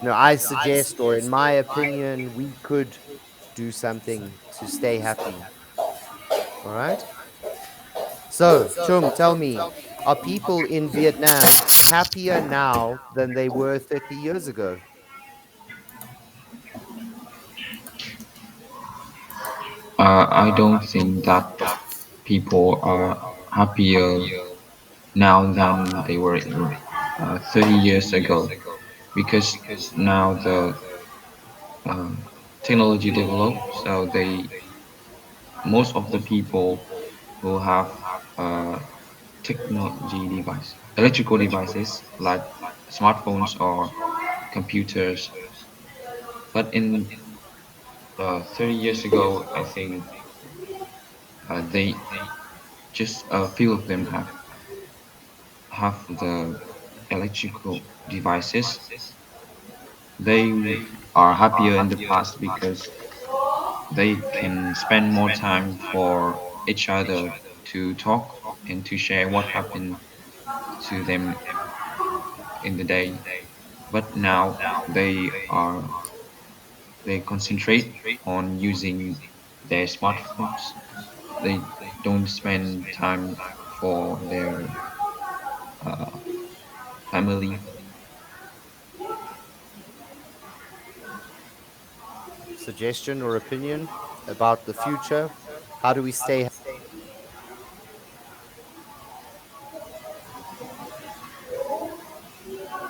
No, I suggest, or in my opinion, we could do something to stay happy. All right. So, Chung, tell me, are people in Vietnam happier now than they were 30 years ago? I don't think that people are happier now than they were in 30 years ago because now the technology developed, so they most of the people who have uh, technology device, electrical devices like smartphones or computers. But in 30 years ago, I think they just a few of them have the electrical devices. They are happier in the past because they can spend more time for each other to talk and to share what happened to them in the day. But now they concentrate on using their smartphones. They don't spend time for their family. Suggestion or opinion about the future? How do we stay?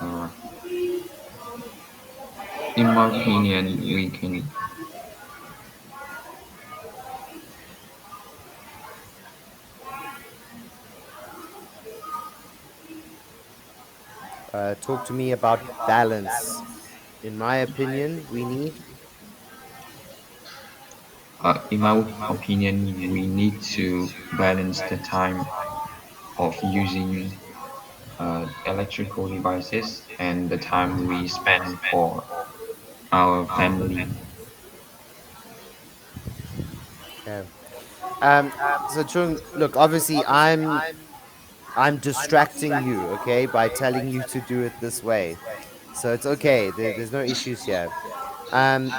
Uh, in my opinion, we can Talk to me about balance. In my opinion, we need. in my opinion, we need to balance the time of using electrical devices and the time we spend for our family. Okay. Um, so Chung, look, obviously I'm distracting you, okay, by telling you to do it this way. So it's okay. There's no issues here. Um,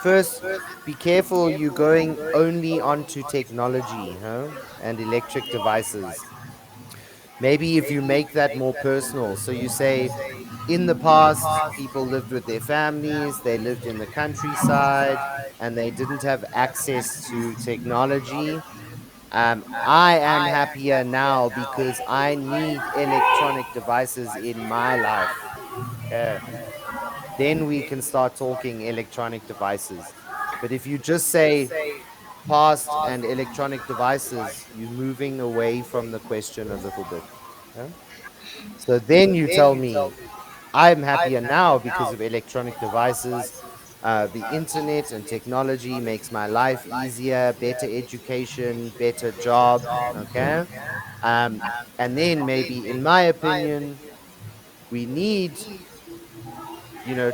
First, be careful you going only onto technology, huh? And electric devices. Maybe if you make that more personal. So you say, in the past, people lived with their families, they lived in the countryside, and they didn't have access to technology. I am happier now because I need electronic devices in my life. Okay. Then we can start talking electronic devices. But if you just say past and electronic devices, you're moving away from the question a little bit. Yeah? So then you tell me, I'm happier now because of electronic devices. The internet and technology makes my life easier, better education, better job. Okay. Um, and then maybe, in my opinion, we need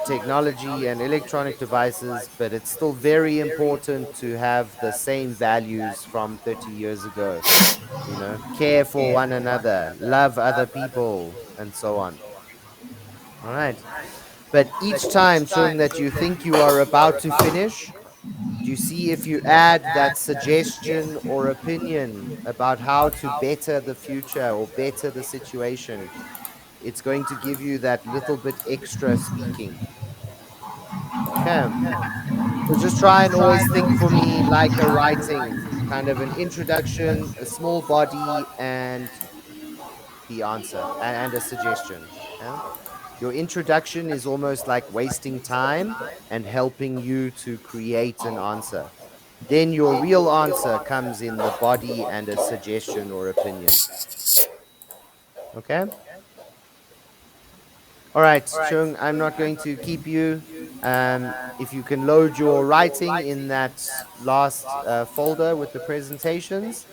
technology and electronic devices, but it's still very important to have the same values from 30 years ago. Care for one another, love other people, and so on. All right. But each time, Chung, that you think you are about to finish, do you see if you add that suggestion or opinion about how to better the future or better the situation, it's going to give you that little bit extra speaking. Okay. So just try and always think for me like a writing, kind of an introduction, a small body, and the answer and a suggestion. Yeah? Your introduction is almost like wasting time and helping you to create an answer. Then your real answer comes in the body and a suggestion or opinion. Okay? All right, Chung, I'm not going to keep you. If you can load your writing in that last folder with the presentations,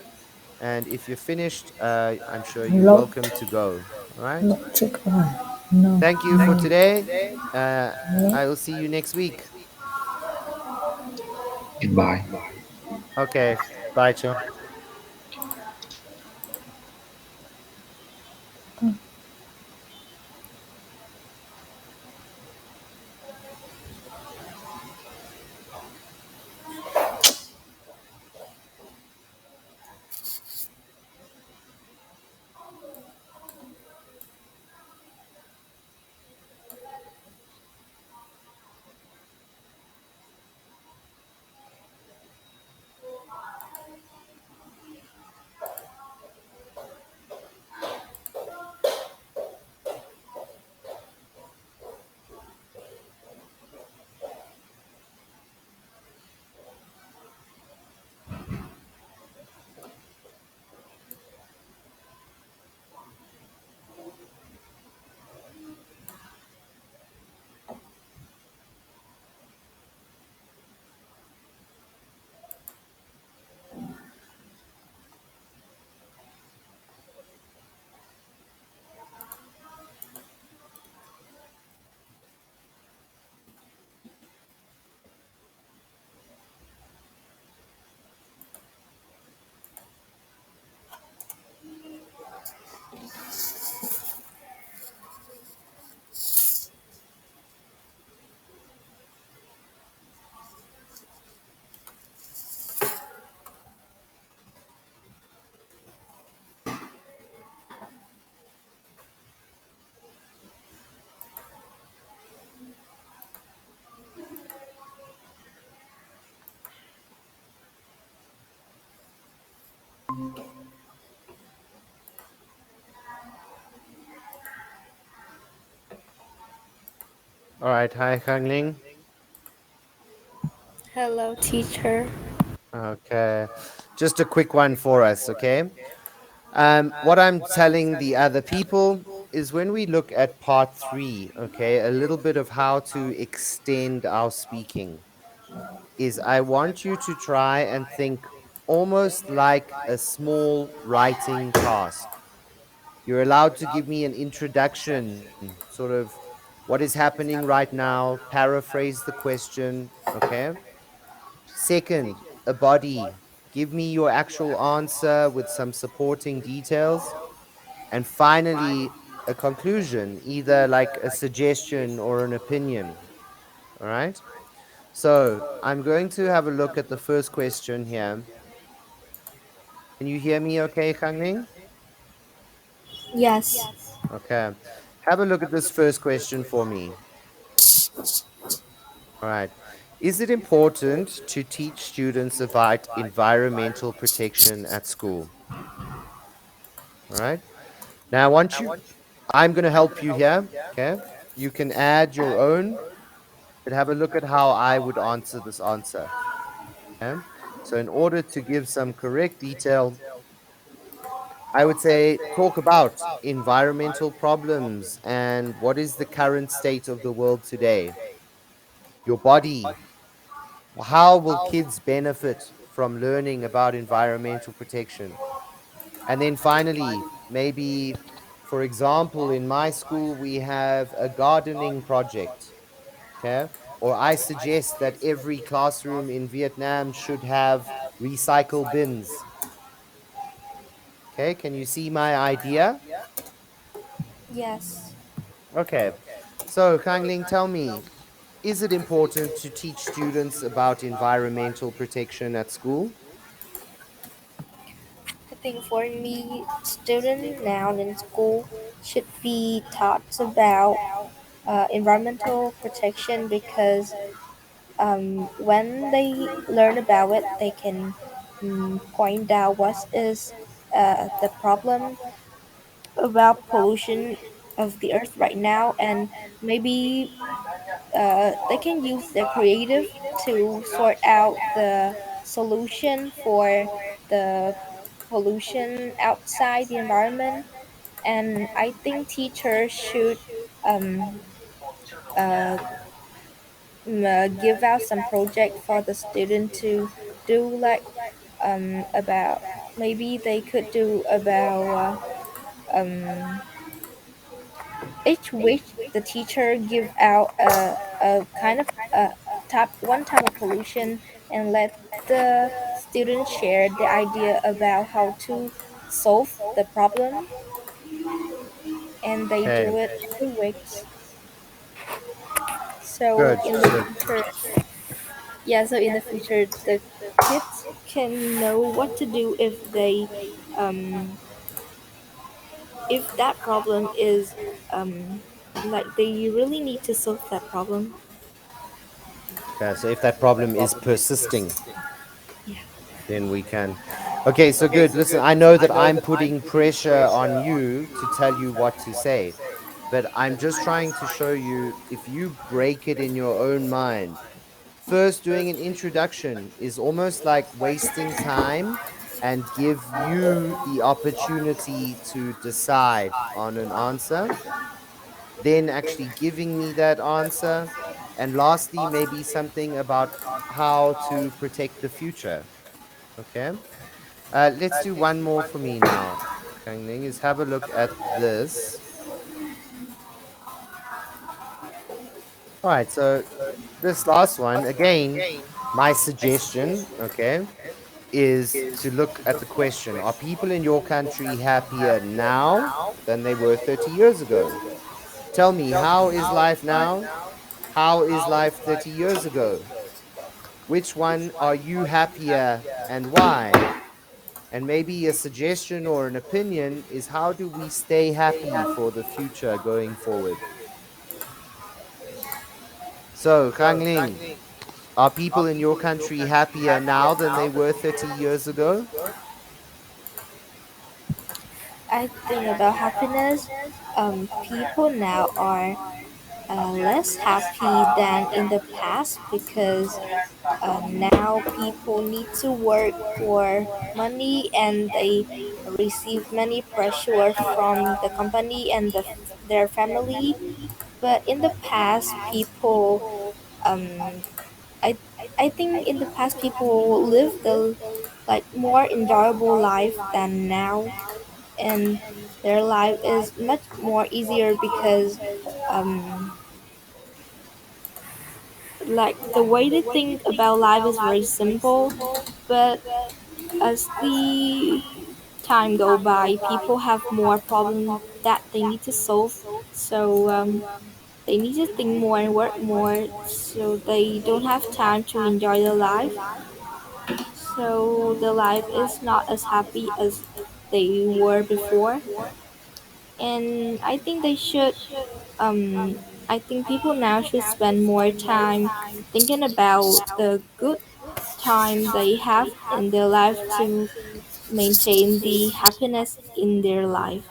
and if you're finished, I'm sure you're Lốt welcome to go. All right. lốt trước rồi. No, Thank you for no, today. Uh, lốt. I will see you next week. Goodbye. Okay. Bye, Cho. All right. Hi, Hangling. Hello, teacher. Okay. Just a quick one for us, okay? What I'm telling the other people is when we look at part three, okay, a little bit of how to extend our speaking, is I want you to try and think almost like a small writing task. You're allowed to give me an introduction, sort of what is happening right now, paraphrase the question, okay? Second, a body. Give me your actual answer with some supporting details. And finally, a conclusion, either like a suggestion or an opinion. All right. So I'm going to have a look at the first question here. Can you hear me okay, Kangning? Yes. Okay. Have a look at this first question for me. All right. Is it important to teach students about environmental protection at school? All right. Now, I want you, I'm going to help you here. Okay. You can add your own, but have a look at how I would answer this answer. Okay. So, in order to give some correct detail, I would say talk about environmental problems and what is the current state of the world today. Your body. How will kids benefit from learning about environmental protection? And then finally, maybe, for example, in my school, we have a gardening project. Okay. Or I suggest that every classroom in Vietnam should have recycle bins. Okay. Can you see my idea? Yes. Okay. So, Kangling, tell me, is it important to teach students about environmental protection at school? I think for me, students now in school should be taught about environmental protection because when they learn about it, they can point out what is the problem about pollution of the earth right now, and maybe they can use their creative to sort out the solution for the pollution outside the environment. And I think teachers should um, uh, give out some project for the student to do, like about, maybe they could do about each week the teacher give out a kind of type of pollution, and let the students share the idea about how to solve the problem, and they Okay, do it every week. So good, in the good. future, yeah, so in the future the kids can know what to do um if that problem is like they really need to solve that problem. Okay, so if that problem is persisting, Yeah. then we can. Okay, so good. Listen, I know that I'm putting pressure on you to tell you what to say, but I'm just trying to show you if you break it in your own mind. First, doing an introduction is almost like wasting time and give you the opportunity to decide on an answer, then actually giving me that answer, and lastly, maybe something about how to protect the future. Okay. Let's do one more for me now. Kangling is have a look at this. All right. So this last one again, my suggestion, okay, is to look at the question: are people in your country happier now than they were 30 years ago? Tell me, how is life now? How is life 30 years ago? Which one are you happier and why? And maybe a suggestion or an opinion is how do we stay happy for the future going forward? So, Kangling, are people in your country happier now than they were 30 years ago? I think about happiness. People now are less happy than in the past because now people need to work for money, and they receive many pressure from the company and their family. But in the past, people, um, I I think in the past people lived the like more enjoyable life than now, and their life is much more easier because um like the way they think about life is very simple. But as the time go by, people have more problems that they need to solve, so they need to think more and work more, so they don't have time to enjoy their life, so the life is not as happy as they were before. And I think they should I think people now should spend more time thinking about the good time they have in their life to maintain the happiness in their life.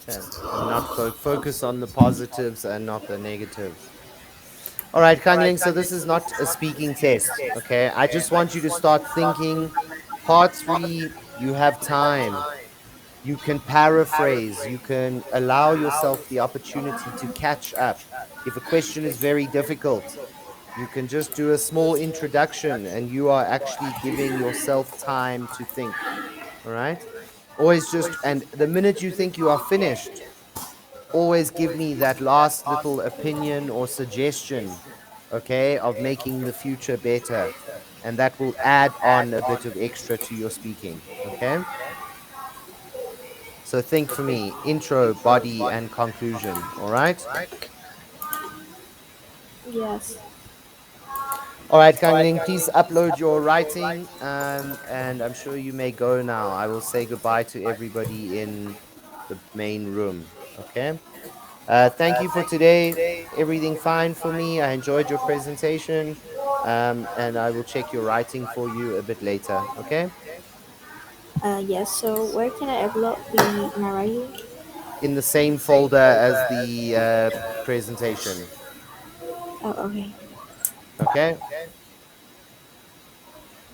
Okay. And not focus on the positives and not the negatives. All right, Kangling, so this is not a speaking test, okay? I just want you to start thinking. Part three, you have time. You can paraphrase, you can allow yourself the opportunity to catch up. If a question is very difficult, you can just do a small introduction and you are actually giving yourself time to think. All right. Always just, and the minute you think you are finished, always give me that last little opinion or suggestion, okay, of making the future better. And that will add on a bit of extra to your speaking. Okay. So think for me intro, body, and conclusion. All right. Yes. All right, Kangling, please upload your writing. And I'm sure you may go now. I will say goodbye to everybody in the main room. Okay. Thank you for today. Everything fine for me. I enjoyed your presentation. And I will check your writing for you a bit later. Okay. Yes, so where can I upload the my writing? In the same folder as the presentation. Oh, okay. Okay.